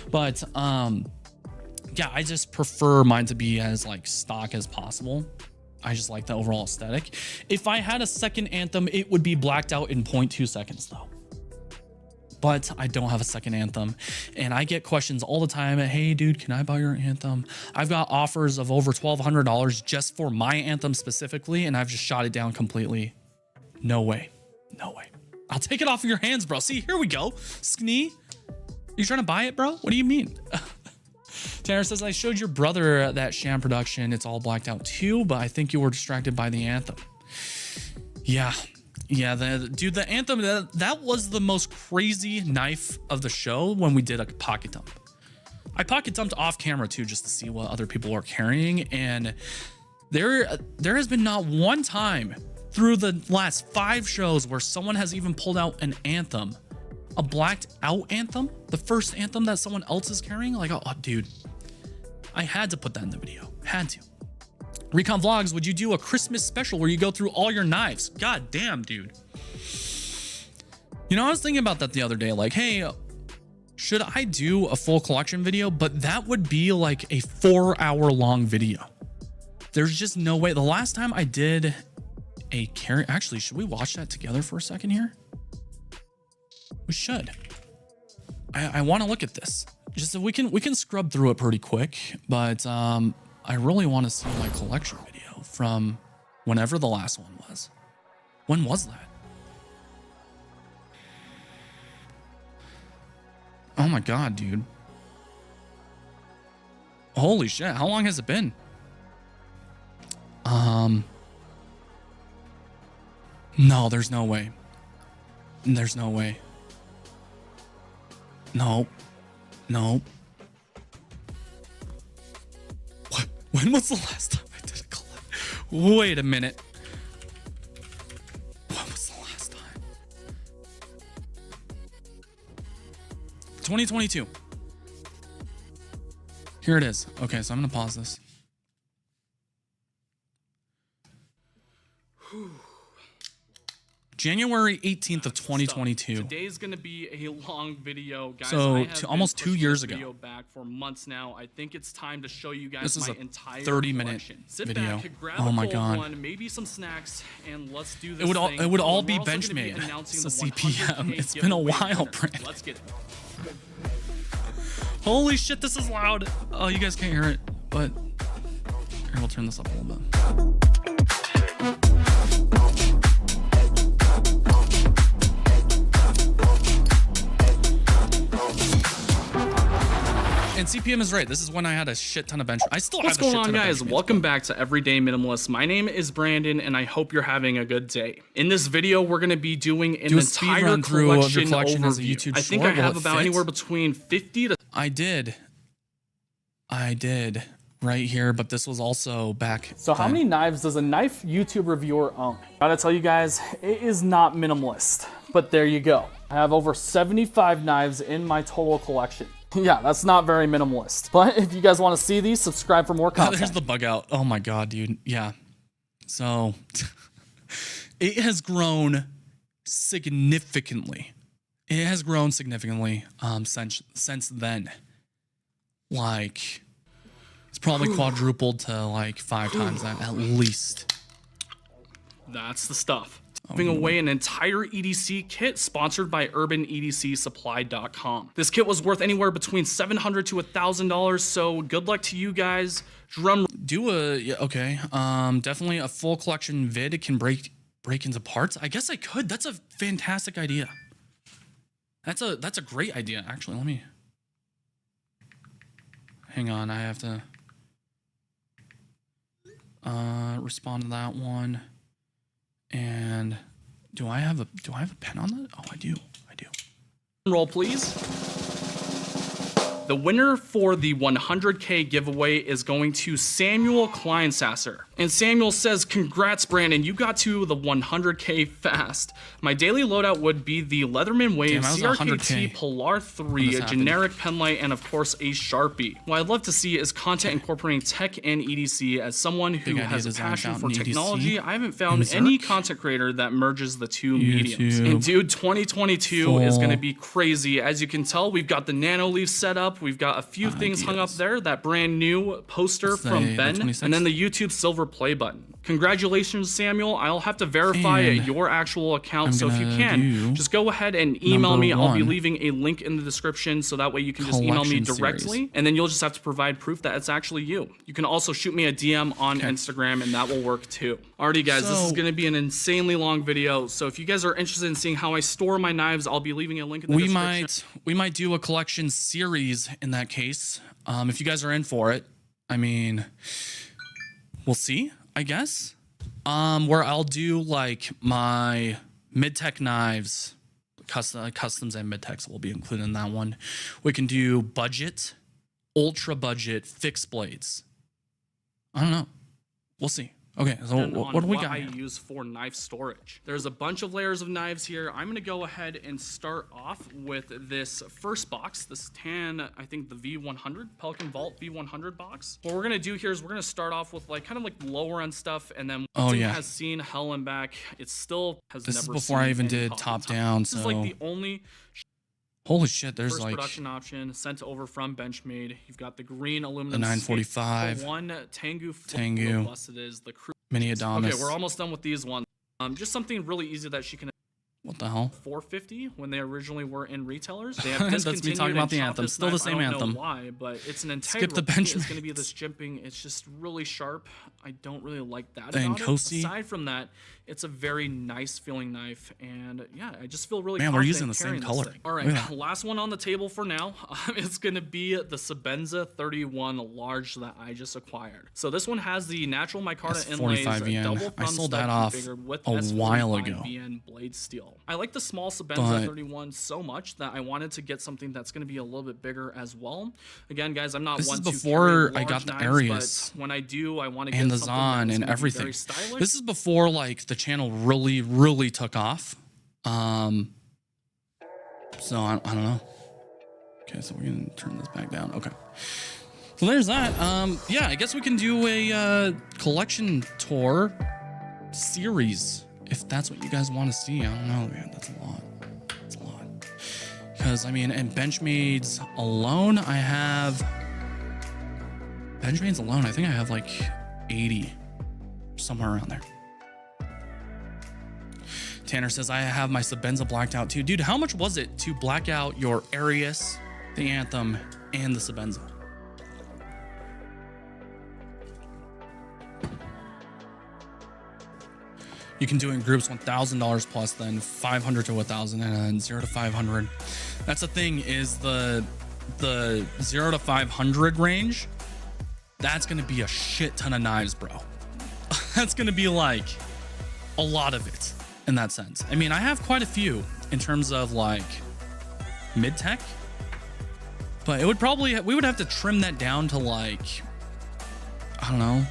But yeah, I just prefer mine to be as like stock as possible. I just like the overall aesthetic. If I had a second anthem, it would be blacked out in 0.2 seconds though. But I don't have a second anthem, and I get questions all the time. Hey dude, can I buy your anthem? I've got offers of over $1,200 just for my anthem specifically, and I've just shot it down completely. No way, no way. I'll take it off of your hands, bro. See, here we go. Sknee, you trying to buy it, bro? What do you mean? Tanner says, I showed your brother that sham production. It's all blacked out too, but I think you were distracted by the anthem. Yeah. Yeah, the anthem, that was the most crazy knife of the show when we did a pocket dump. I pocket dumped off camera too, just to see what other people are carrying. And there has been not one time through the last 5 shows where someone has even pulled out an anthem, a blacked out anthem, the first anthem that someone else is carrying. Like, oh dude, I had to put that in the video, had to. Recon Vlogs, would you do a Christmas special where you go through all your knives? God damn, dude. You know, I was thinking about that the other day. Like, hey, should I do a full collection video? But that would be like a 4-hour-long video. There's just no way. The last time I did a carry... Actually, should we watch that together for a second here? We should. I want to look at this. Just so we can scrub through it pretty quick. But... I really want to see my collection video from whenever the last one was. When was that? Oh my God, dude. Holy shit. How long has it been? No, there's no way. There's no way. No. No. When was the last time I did a collect? Wait a minute. When was the last time? 2022. Here it is. Okay, so I'm gonna pause this. January 18th of 2022. Today's gonna be a long video, guys. So almost 2 years ago. Back for months now. I think it's time to show you guys this is my a entire 30-minute video. Back, grab oh my a cold God. One, maybe some snacks, and let's do this. It would all be Benchmade. It's a CPM. It's been a while, Brent. Let's get it. Holy shit, this is loud. Oh, you guys can't hear it, but here, we'll turn this up a little bit. And CPM is right. This is when I had a shit ton of bench. I still have a shit ton of bench. What's going on, guys? Welcome back to Everyday Minimalist. My name is Brandon, and I hope you're having a good day. In this video, we're going to be doing an entire run through of your collection overview. as a YouTube I think short. I have about anywhere between 50 to... I did right here, but this was also back So how many knives does a knife YouTube reviewer own? Gotta tell you guys, it is not minimalist, but there you go. I have over 75 knives in my total collection. Yeah, that's not very minimalist. But if you guys want to see these, subscribe for more content. There's the bug out. Oh my God, dude. Yeah. So it has grown significantly. It has grown significantly since then. Like, it's probably quadrupled to like 5 times that at least. That's the stuff. Giving away an entire EDC kit sponsored by UrbanEDCSupply.com. This kit was worth anywhere between $700 to $1,000, so good luck to you guys. Definitely a full collection vid can break into parts. I guess I could. That's a fantastic idea. That's a great idea. Actually, let me hang on. I have to respond to that one. And do I have a pen on that? Oh, I do. Roll, please. The winner for the 100K giveaway is going to Samuel Kleinsasser. And Samuel says, congrats, Brandon, you got to the 100K fast. My daily loadout would be the Leatherman Wave CRKT Polar 3, a generic penlight, and of course a Sharpie. What I'd love to see is content incorporating tech and EDC. As someone who has a passion for technology, I haven't found any content creator that merges the two mediums. And dude, 2022 is going to be crazy. As you can tell, we've got the Nano Leaf set up. We've got a few things hung up there. That brand new poster from Ben, and then the YouTube silver play button. Congratulations, Samuel. I'll have to verify your actual account, so if you can, just go ahead and email me. I'll be leaving a link in the description, so that way you can just email me directly, and then you'll just have to provide proof that it's actually you. You can also shoot me a DM on Instagram, and that will work too. Alrighty, guys, this is going to be an insanely long video, so if you guys are interested in seeing how I store my knives, I'll be leaving a link in the description. We might do a collection series in that case. If you guys are in for it, I mean, we'll see, I guess. Where I'll do like my mid-tech knives, customs and mid-techs will be included in that one. We can do budget, ultra budget, fixed blades. I don't know. We'll see. Okay, so what do we got? I use for knife storage. There's a bunch of layers of knives here. I'm gonna go ahead and start off with this first box, this tan, I think the V100, Pelican Vault V100 box. What we're gonna do here is we're gonna start off with like kind of like lower end stuff, and then has seen hell and back. It still has never seen. This is before I even did top down. So this is like the only. Holy shit, there's first like production option sent over from Benchmade. You've got the green aluminum, the 945, the one Tengu, it is the Mini Adamas. Okay, we're almost done with these ones. Just something really easy that she can. What the hell? 450 when they originally were in retailers. They have That's me talking about the Anthem. Still the same Anthem. I don't know why, but it's an integral. Skip the bench. It's going to be this jimping. It's just really sharp. I don't really like that Dang, about it. Aside from that, it's a very nice feeling knife, and yeah, I just feel really. Man, we're using the same color. All right, last one on the table for now. It's going to be the Sebenza 31 large that I just acquired. So this one has the natural micarta inlays, double thumb I sold that off with a while ago. VN blade steel. I like the small Sebenza 31 so much that I wanted to get something that's going to be a little bit bigger as well. Again, guys, I'm not one to before I got the Arius, but when I do, I want to and get the Zahn and everything. This is before like the channel really took off. So I don't know. Okay, so we're gonna turn this back down. Okay. So there's that. Yeah, I guess we can do a collection tour series if that's what you guys want to see. I don't know, man. That's a lot. That's a lot. Because I mean, in Benchmade's alone, I have Benchmade's alone. I think I have like 80, somewhere around there. Tanner says, I have my Sebenza blacked out too. Dude, how much was it to black out your Arius, the Anthem, and the Sebenza? You can do it in groups, $1,000 plus, then 500 to 1,000, and then 0 to 500. That's the thing, is the 0 to 500 range, that's gonna be a shit ton of knives, bro. That's gonna be like a lot of it in that sense. I mean, I have quite a few in terms of like mid-tech, but it would probably, we would have to trim that down to like, I don't know,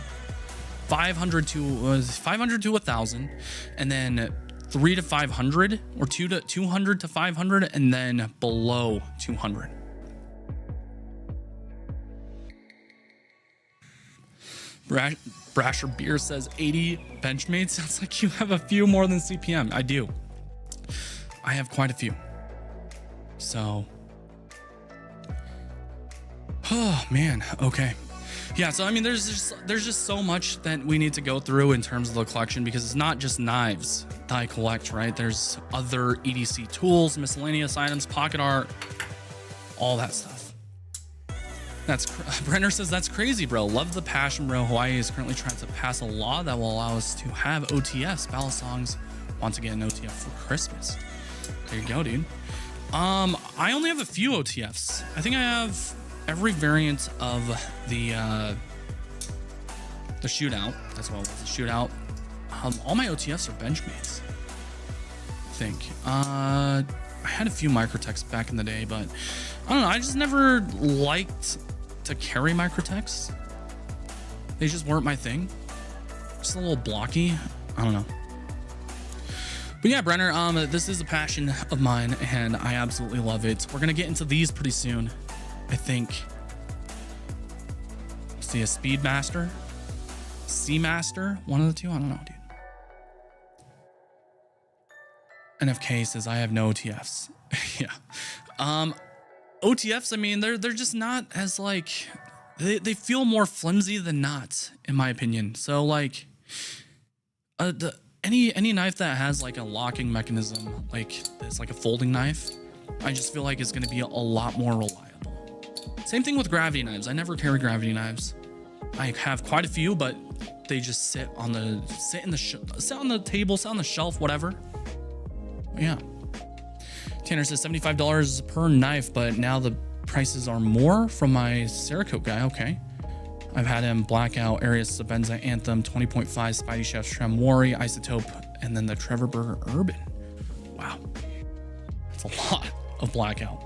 500 to 1,000, and then 3 to 500 or 200 to 500, and then below 200. Brasher Beer says 80 Benchmade. Sounds like you have a few more than CPM. I do. I have quite a few. So, oh man. Okay. Yeah. So I mean, there's just so much that we need to go through in terms of the collection, because it's not just knives that I collect, right? There's other EDC tools, miscellaneous items, pocket art, all that stuff. Brenner says, that's crazy, bro. Love the passion, bro. Hawaii is currently trying to pass a law that will allow us to have OTFs. Ballad Songs want to get an OTF for Christmas. There you go, dude. I only have a few OTFs. I think I have every variant of the shootout. That's what it was, the shootout. All my OTFs are Benchmade's, I think. I had a few Microtechs back in the day, but I don't know. I just never liked to carry Microtechs. They just weren't my thing. Just a little blocky. I don't know. But yeah, Brenner, this is a passion of mine and I absolutely love it. We're gonna get into these pretty soon, I think. See, a Speedmaster, Seamaster, one of the two. I don't know, dude. NFK says I have no OTFs. Yeah. OTFs, I mean, they're just not as like, they feel more flimsy than not, in my opinion. So like, any knife that has like a locking mechanism, like it's like a folding knife, I just feel like it's going to be a lot more reliable. Same thing with gravity knives. I never carry gravity knives. I have quite a few, but they just sit on the table, sit on the shelf, whatever. But yeah. Tanner says $75 per knife, but now the prices are more from my Cerakote guy. Okay. I've had him Blackout, Arius, Sabenza, Anthem, 20.5, Spidey Chef, Tremori, Isotope, and then the Trevor Burger Urban. Wow. That's a lot of Blackout.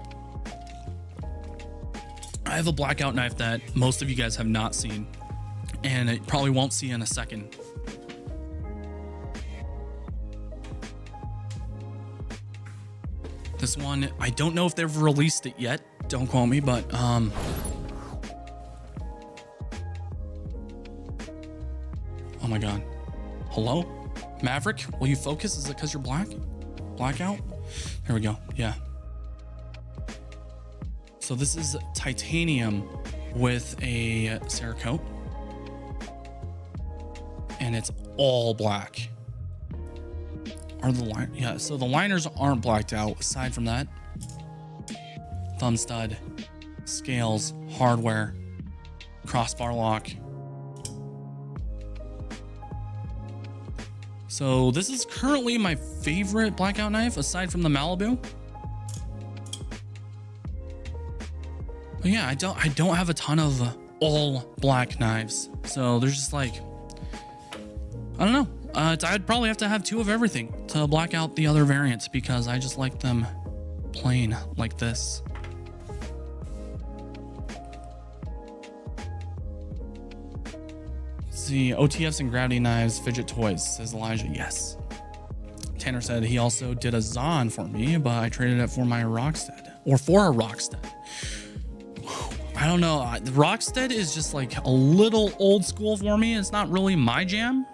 I have a Blackout knife that most of you guys have not seen, and it probably won't see in a second. This one, I don't know if they've released it yet. Don't quote me, but oh my God. Hello? Maverick, will you focus? Is it because you're black? Blackout? There we go. Yeah. So this is titanium with a Cerakote. And it's all black. Are the line? Yeah, so the liners aren't blacked out. Aside from that, thumb stud, scales, hardware, crossbar lock. So this is currently my favorite Blackout knife aside from the Malibu. But yeah, I don't have a ton of all black knives. So there's just like, I don't know. I'd probably have to have two of everything to black out the other variants because I just like them plain like this. Let's see, OTFs and gravity knives, fidget toys, says Elijah. Yes. Tanner said he also did a Zon for me, but I traded it for my Rockstead, or for a Rockstead. I don't know. The Rockstead is just like a little old school for me. It's not really my jam.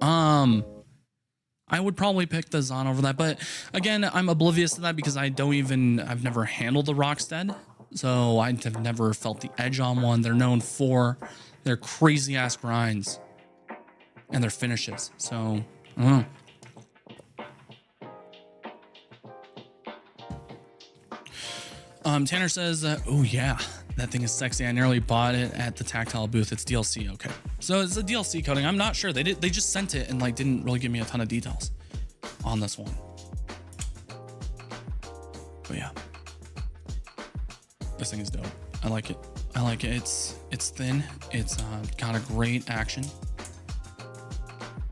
I would probably pick the Zon over that, but again, I'm oblivious to that because I've never handled the Rockstead, so I have never felt the edge on one. They're known for their crazy ass grinds and their finishes, so I don't know. Tanner says, oh yeah, that thing is sexy. I nearly bought it at the Tactile booth. It's DLC. Okay. So it's a DLC coating. I'm not sure. They just sent it and like didn't really give me a ton of details on this one. But yeah. This thing is dope. I like it. I like it. It's thin. It's got a great action.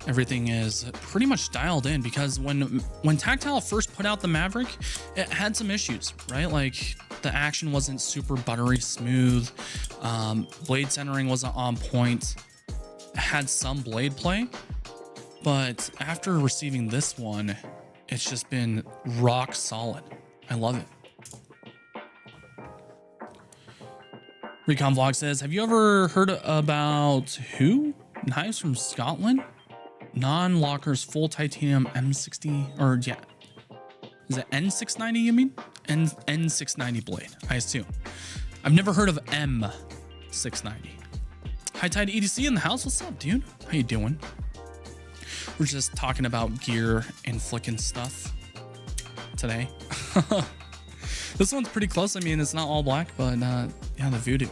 Everything is pretty much dialed in because when Tactile first put out the Maverick, it had some issues, right? Like the action wasn't super buttery smooth. Blade centering wasn't on point. It had some blade play, but after receiving this one, it's just been rock solid. I love it. Recon Vlog says, have you ever heard about who? Knives from Scotland? Non-lockers full titanium M60, or yeah. Is it N690 you mean? N690 blade, I assume. I've never heard of M690. High Tide EDC in the house. What's up, dude? How you doing? We're just talking about gear and flicking stuff today. This one's pretty close. I mean, it's not all black, but yeah, the Voodoo.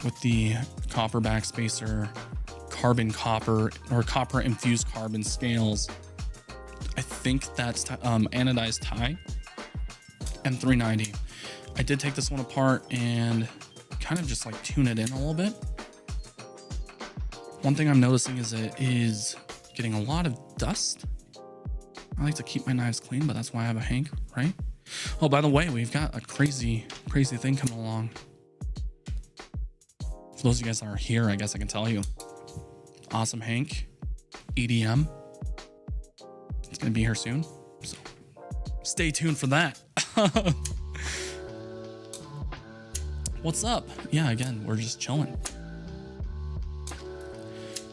With the copper backspacer, carbon copper, or copper infused carbon scales. I think that's anodized tie. M390. I did take this one apart and kind of just like tune it in a little bit. One thing I'm noticing is it is getting a lot of dust I like to keep my knives clean, but that's why I have a Hank, right? Oh, by the way, we've got a crazy thing coming along. For those of you guys that are here, I guess I can tell you. Awesome Hank, EDM. It's gonna be here soon, so stay tuned for that. What's up? Yeah, again, we're just chilling.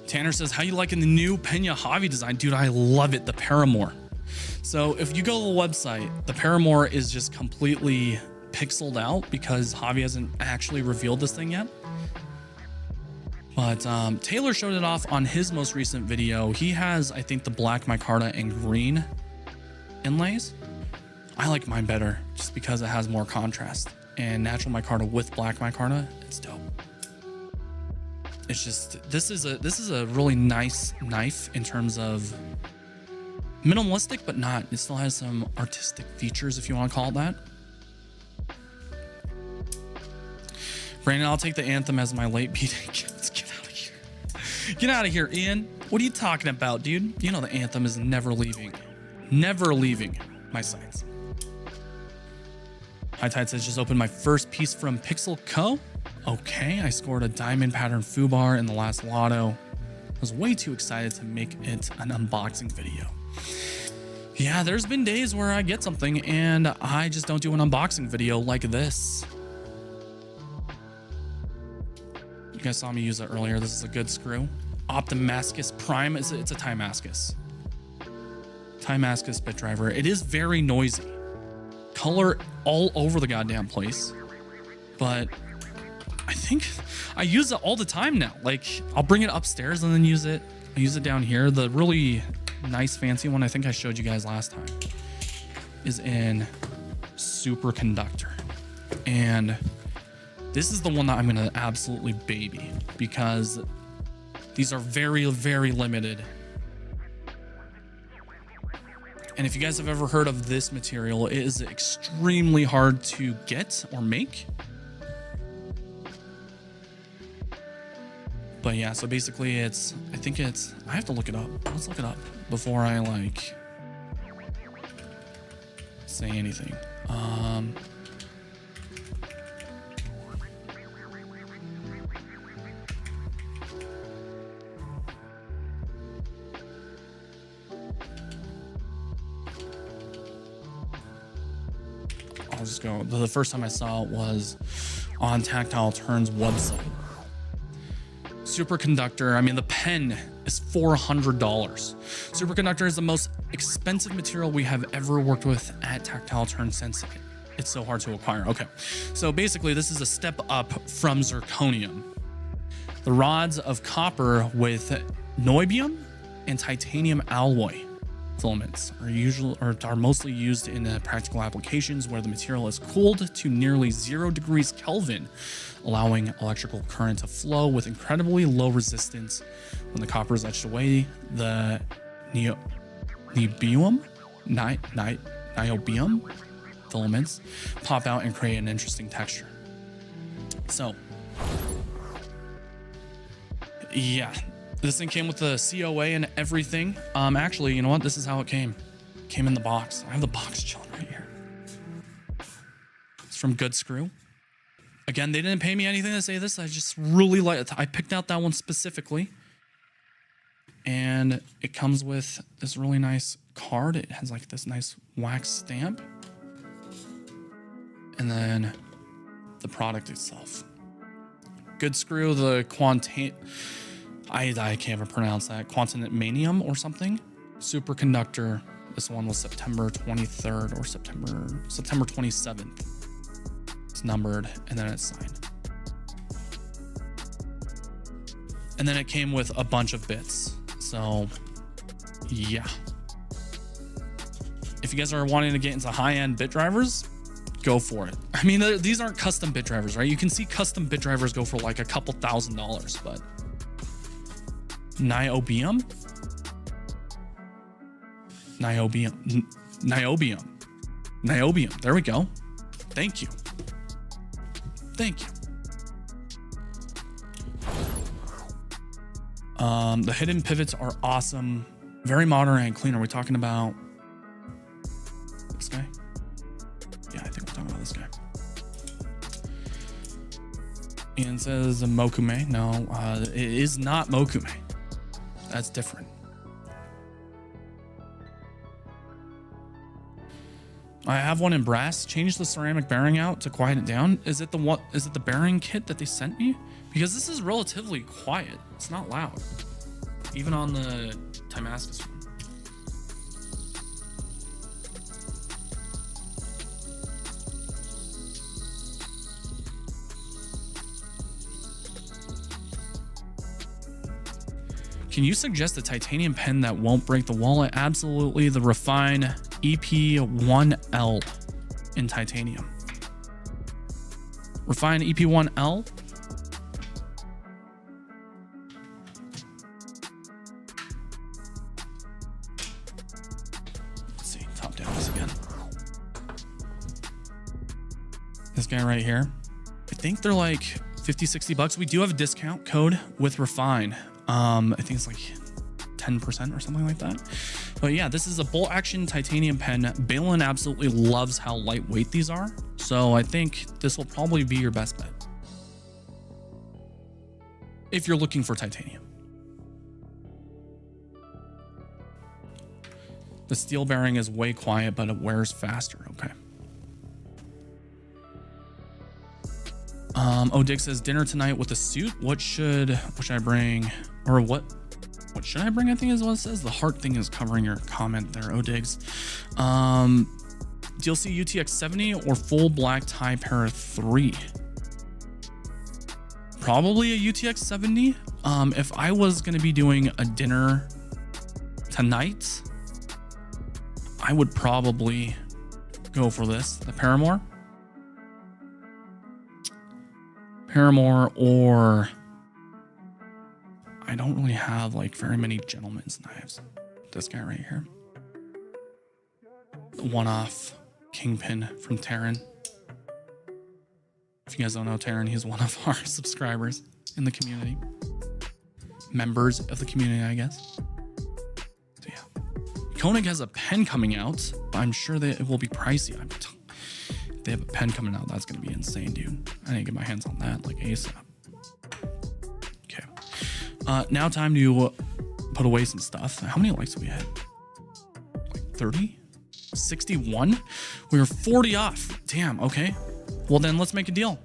Tanner says, how you liking the new Pena Javi design? Dude, I love it, the Paramore. So if you go to the website, the Paramore is just completely pixeled out because Javi hasn't actually revealed this thing yet. But Taylor showed it off on his most recent video. He has, I think, the black micarta and green inlays. I like mine better just because it has more contrast. And natural micarta with black micarta, it's dope. It's just, this is a really nice knife in terms of minimalistic, but not. It still has some artistic features, if you want to call it that. Brandon, I'll take the Anthem as my late beat. Get out of here. Get out of here, Ian. What are you talking about, dude? You know the Anthem is never leaving my sights. High Tide says, just opened my first piece from Pixel Co. Okay, I scored a diamond pattern foobar in the last lotto. I was way too excited to make it an unboxing video. Yeah, there's been days where I get something and I just don't do an unboxing video like this. You guys saw me use it earlier. This is a good screw. Optimascus Prime. It's a Timascus. Timascus bit driver. It is very noisy. Color all over the goddamn place. But I think I use it all the time now. Like, I'll bring it upstairs and then use it. I use it down here. The really nice fancy one I think I showed you guys last time is in Superconductor. And this is the one that I'm going to absolutely baby because these are very, very limited. And if you guys have ever heard of this material, it is extremely hard to get or make. But yeah, so basically I have to look it up. Let's look it up before I like say anything. I'll just go. The first time I saw it was on Tactile Turns website. Superconductor, I mean, the pen is $400. Superconductor is the most expensive material we have ever worked with at Tactile Turn since it's so hard to acquire. Okay, so basically this is a step up from zirconium. The rods of copper with niobium and titanium alloy filaments are mostly used in practical applications where the material is cooled to nearly 0 degrees Kelvin, allowing electrical current to flow with incredibly low resistance. When the copper is etched away, the niobium filaments pop out and create an interesting texture. So, yeah. This thing came with the COA and everything. Actually, you know what? This is how it came. It came in the box. I have the box chilling right here. It's from Good Screw. Again, they didn't pay me anything to say this. I just really like it. I picked out that one specifically. And it comes with this really nice card. It has like this nice wax stamp. And then the product itself. Good Screw, the I can't even pronounce that. Quantumanium or something. Superconductor. This one was September 23rd or September 27th. It's numbered and then it's signed. And then it came with a bunch of bits. So yeah. If you guys are wanting to get into high-end bit drivers, go for it. I mean, these aren't custom bit drivers, right? You can see custom bit drivers go for like a couple $1,000s, but niobium. There we go. Thank you. The hidden pivots are awesome. Very modern and clean. Are we talking about Ryan says Mokume. No, it is not Mokume. That's different. I have one in brass. Change the ceramic bearing out to quiet it down. Is it the what? Is it the bearing kit that they sent me? Because this is relatively quiet. It's not loud, even on the Timascus one. Can you suggest a titanium pen that won't break the wallet? Absolutely, the Refine EP1L in titanium. Refine EP1L. Let's see, top down this again. This guy right here. I think they're like 50, 60 bucks. We do have a discount code with Refine. I think it's like 10% or something like that. But yeah, this is a bolt action titanium pen. Balin absolutely loves how lightweight these are. So I think this will probably be your best bet if you're looking for titanium. The steel bearing is way quiet, but it wears faster. Okay. Odig says dinner tonight with a suit. What should I bring? Or what should I bring? I think is what it says. The heart thing is covering your comment there, Odigs. DLC UTX 70 or full black tie para 3? Probably a UTX 70. If I was going to be doing a dinner tonight, I would probably go for this, the Paramore. Or I don't really have like very many gentleman's knives. This guy right here. The one-off Kingpin from Terran. If you guys don't know Terran, he's one of our subscribers in the community. Members of the community, I guess. So yeah. Koenig has a pen coming out, but I'm sure that it will be pricey. If they have a pen coming out, that's going to be insane, dude. I need to get my hands on that like ASAP. Okay. Now time to put away some stuff. How many likes do we hit? Like 30? 61? We were 40 off. Damn, okay. Well then let's make a deal.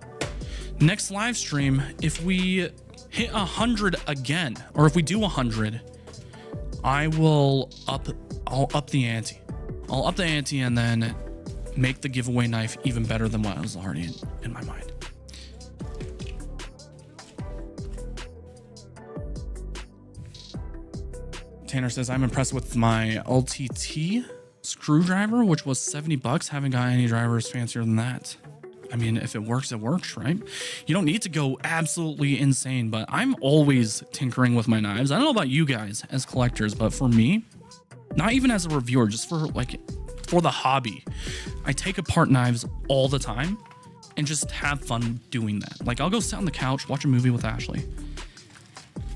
Next live stream, if we hit 100 again, or if we do 100, I'll up the ante. I'll up the ante and then make the giveaway knife even better than what was already in my mind. Tanner says, I'm impressed with my LTT screwdriver, which was 70 bucks. Haven't got any drivers fancier than that. I mean, if it works, right? You don't need to go absolutely insane, but I'm always tinkering with my knives. I don't know about you guys as collectors, but for me, not even as a reviewer, just for the hobby, I take apart knives all the time and just have fun doing that. Like I'll go sit on the couch, watch a movie with Ashley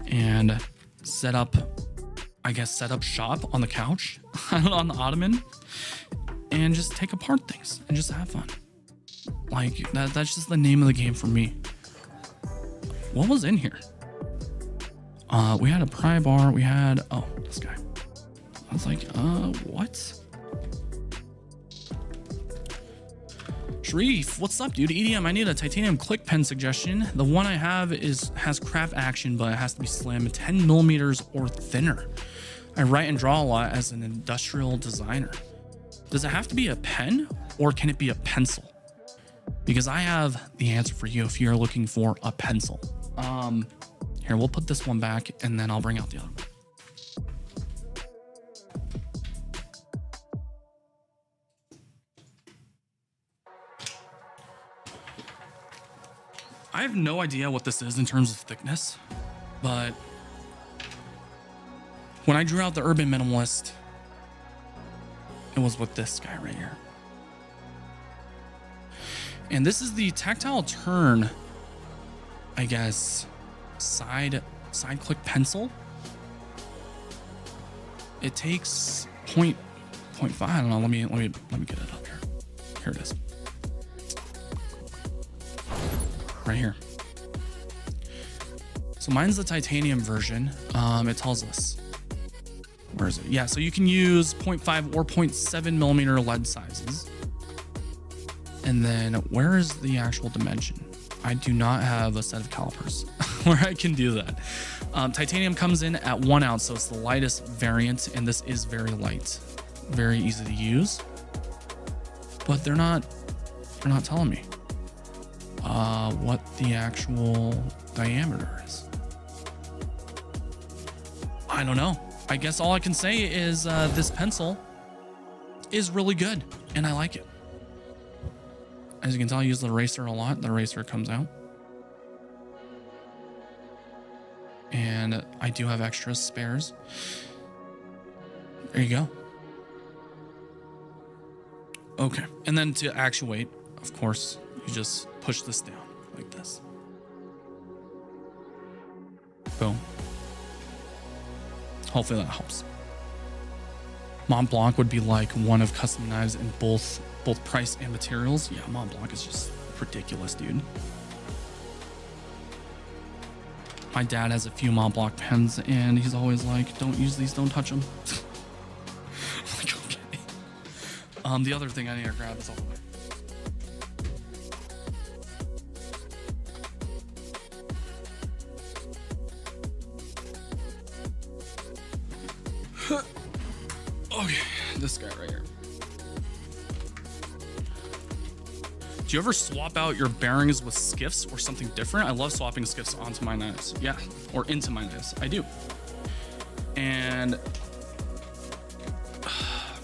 and set up shop on the couch on the ottoman and just take apart things and just have fun. Like that's just the name of the game for me. What was in here? We had a pry bar. We had, oh, this guy. I was like, what? Sharif, what's up, dude? EDM, I need a titanium click pen suggestion. The one I have has craft action, but it has to be slim, 10 millimeters or thinner. I write and draw a lot as an industrial designer. Does it have to be a pen or can it be a pencil? Because I have the answer for you if you're looking for a pencil. Here, we'll put this one back and then I'll bring out the other one. I have no idea what this is in terms of thickness, but when I drew out the Urban Minimalist, it was with this guy right here. And this is the tactile turn, I guess, side click pencil. It takes 0.5. I don't know. Let me get it up here. Here it is. Right here. So mine's the titanium version. It tells us. Where is it? Yeah, so you can use 0.5 or 0.7 millimeter lead sizes. And then where is the actual dimension? I do not have a set of calipers where I can do that. Titanium comes in at 1 ounce, so it's the lightest variant, and this is very light, very easy to use. But they're not telling me what the actual diameter is. I don't know. I guess all I can say is this pencil is really good, and I like it. As you can tell, I use the eraser a lot. The eraser comes out. And I do have extra spares. There you go. Okay. And then to actuate, of course, you just push this down like this. Boom. Hopefully that helps. Mont Blanc would be like one of custom knives in both price and materials. Yeah, Mont Blanc is just ridiculous, dude. My dad has a few Mont Blanc pens, and he's always like, don't use these, don't touch them. I'm like, okay. The other thing I need to grab is all the way. Okay, this guy right here. Do you ever swap out your bearings with skiffs or something different? I love swapping skiffs onto my knives. Yeah, or into my knives. I do. And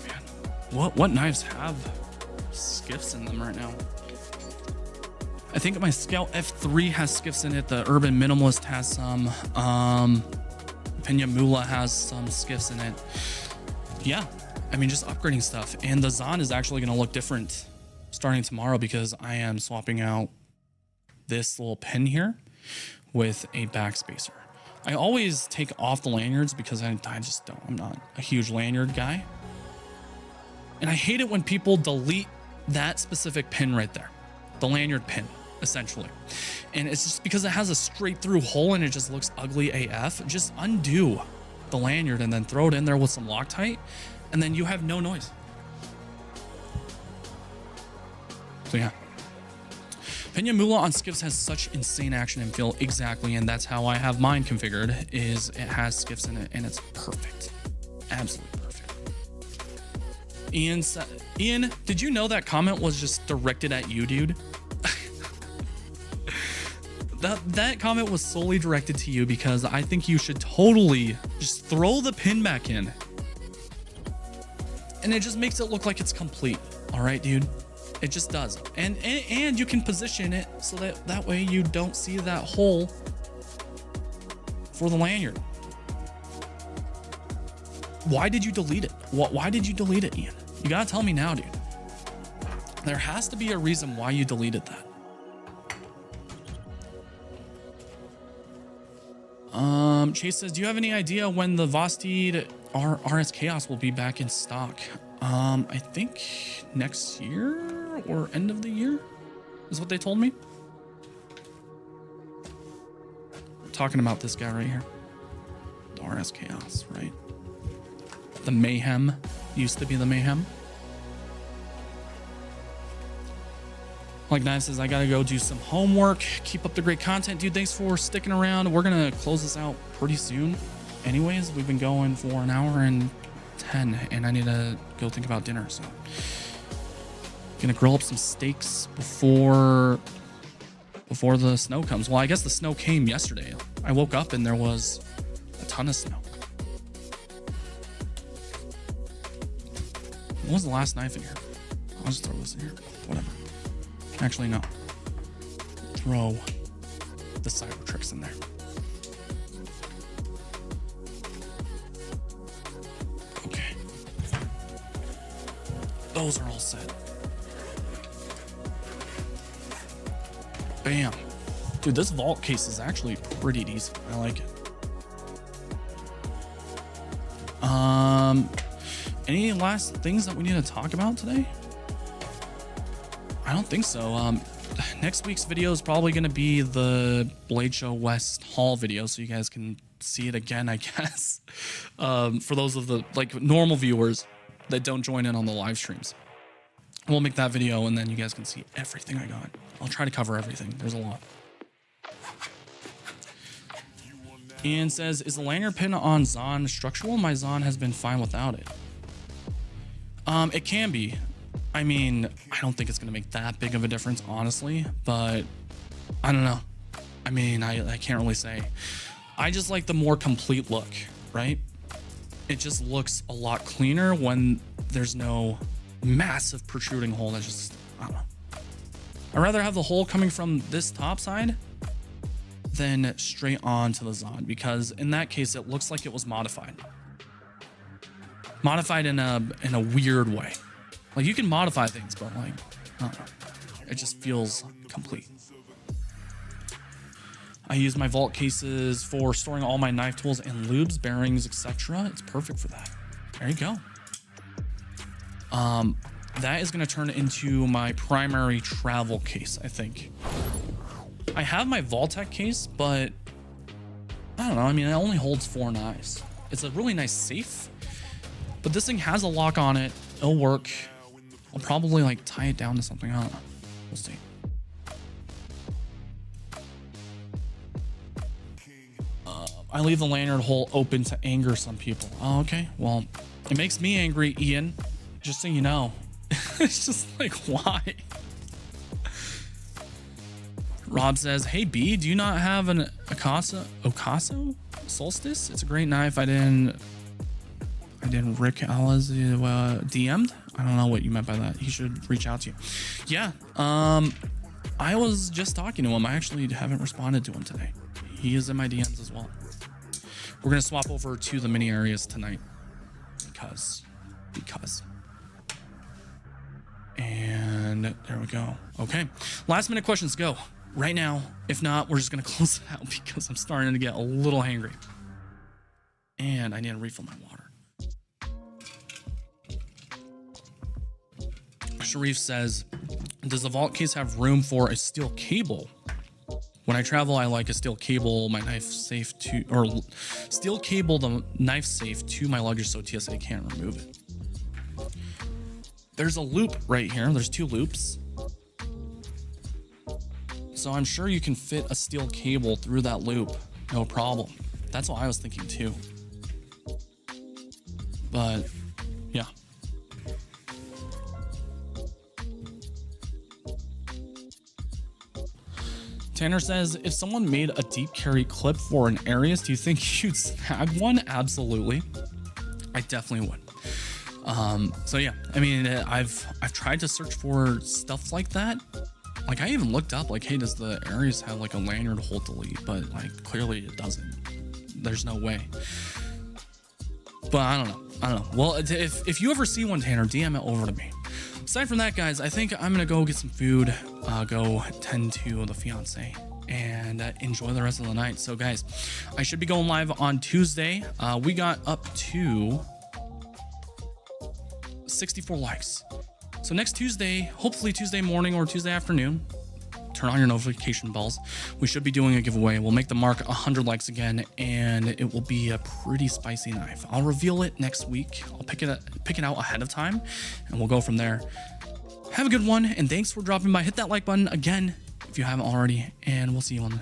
man, what knives have skiffs in them right now? I think my Scout F3 has skiffs in it. The Urban Minimalist has some. Mula has some skiffs in it. Yeah, I mean, just upgrading stuff. And the Zahn is actually going to look different starting tomorrow because I am swapping out this little pin here with a backspacer. I always take off the lanyards because I just don't. I'm not a huge lanyard guy. And I hate it when people delete that specific pin right there. The lanyard pin, essentially. And it's just because it has a straight through hole and it just looks ugly AF. Just undo the lanyard and then throw it in there with some Loctite, and then you have no noise. So yeah. Mula on skiffs has such insane action and feel, exactly, and that's how I have mine configured, is it has skiffs in it and it's perfect. Absolutely perfect. Ian, did you know that comment was just directed at you, dude? That comment was solely directed to you because I think you should totally just throw the pin back in. And it just makes it look like it's complete. All right, dude? It just does. And you can position it so that way you don't see that hole for the lanyard. Why did you delete it? Why did you delete it, Ian? You gotta tell me now, dude. There has to be a reason why you deleted that. Chase says, do you have any idea when the Vosteed RS Chaos will be back in stock? I think next year or end of the year is what they told me. We're talking about this guy right here. The RS Chaos, right? The Mayhem used to be the Mayhem. Like Knives says, I gotta go do some homework. Keep up the great content, dude. Thanks for sticking around. We're gonna close this out pretty soon. Anyways, we've been going for an hour and 10, and I need to go think about dinner. So, gonna grill up some steaks before the snow comes. Well, I guess the snow came yesterday. I woke up and there was a ton of snow. What was the last knife in here? I'll just throw this in here. Whatever. Actually, no. Throw the Cybertrix in there. Okay. Those are all set. Bam. Dude, this vault case is actually pretty decent. I like it. Any last things that we need to talk about today? I don't think so. next week's video is probably going to be the Blade Show West haul video, so you guys can see it again, I guess. For those of the like normal viewers that don't join in on the live streams, we'll make that video and then you guys can see everything I got. I'll try to cover everything. There's a lot. And says, is the lanyard pin on Zon structural? My Zon has been fine without it. It can be. I mean, I don't think it's gonna make that big of a difference, honestly, but I don't know. I mean, I can't really say. I just like the more complete look, right? It just looks a lot cleaner when there's no massive protruding hole. That's just, I don't know. I'd rather have the hole coming from this top side than straight on to the Zon, because in that case it looks like it was modified in a weird way. Like, you can modify things, but like, I don't know, it just feels complete. I use my vault cases for storing all my knife tools and lubes, bearings, etc. It's perfect for that. There you go. That is going to turn into my primary travel case, I think. I have my Vault-Tec case, but I don't know. I mean, it only holds 4 knives. It's a really nice safe, but this thing has a lock on it. It'll work. I'll probably like tie it down to something. I don't know. We'll see. I leave the lanyard hole open to anger some people. Oh, okay. Well, it makes me angry, Ian. Just so you know. It's just like, why? Rob says, hey B, do you not have an Ocaso Solstice? It's a great knife. I didn't Rick Alice DM'd. I don't know what you meant by that. He should reach out to you. Yeah. I was just talking to him. I actually haven't responded to him today. He is in my DMs as well. We're gonna swap over to the mini areas tonight because. And there we go. Okay, last minute questions go right now. If not, we're just gonna close it out because I'm starting to get a little hangry and I need to refill my water. Sharif says, does the vault case have room for a steel cable? When I travel, I like a steel cable my knife safe to, or steel cable the knife safe to my luggage so TSA can't remove it. There's a loop right here. There's 2 loops. So I'm sure you can fit a steel cable through that loop. No problem. That's what I was thinking too. But yeah. Tanner says, if someone made a deep carry clip for an Arius, do you think you'd snag one? Absolutely. I definitely would. So yeah, I mean, I've tried to search for stuff like that. Like, I even looked up, like, hey, does the Arius have like a lanyard hole delete? But like, clearly it doesn't. There's no way. But I don't know. Well, if you ever see one, Tanner, DM it over to me. Aside from that, guys, I think I'm gonna go get some food, go tend to the fiance, and enjoy the rest of the night. So guys, I should be going live on Tuesday. We got up to 64 likes. So next Tuesday, hopefully Tuesday morning or Tuesday afternoon, turn on your notification bells. We should be doing a giveaway. We'll make the mark 100 likes again, and it will be a pretty spicy knife. I'll reveal it next week. I'll pick it out ahead of time, and we'll go from there. Have a good one, and thanks for dropping by. Hit that like button again if you haven't already, and we'll see you on the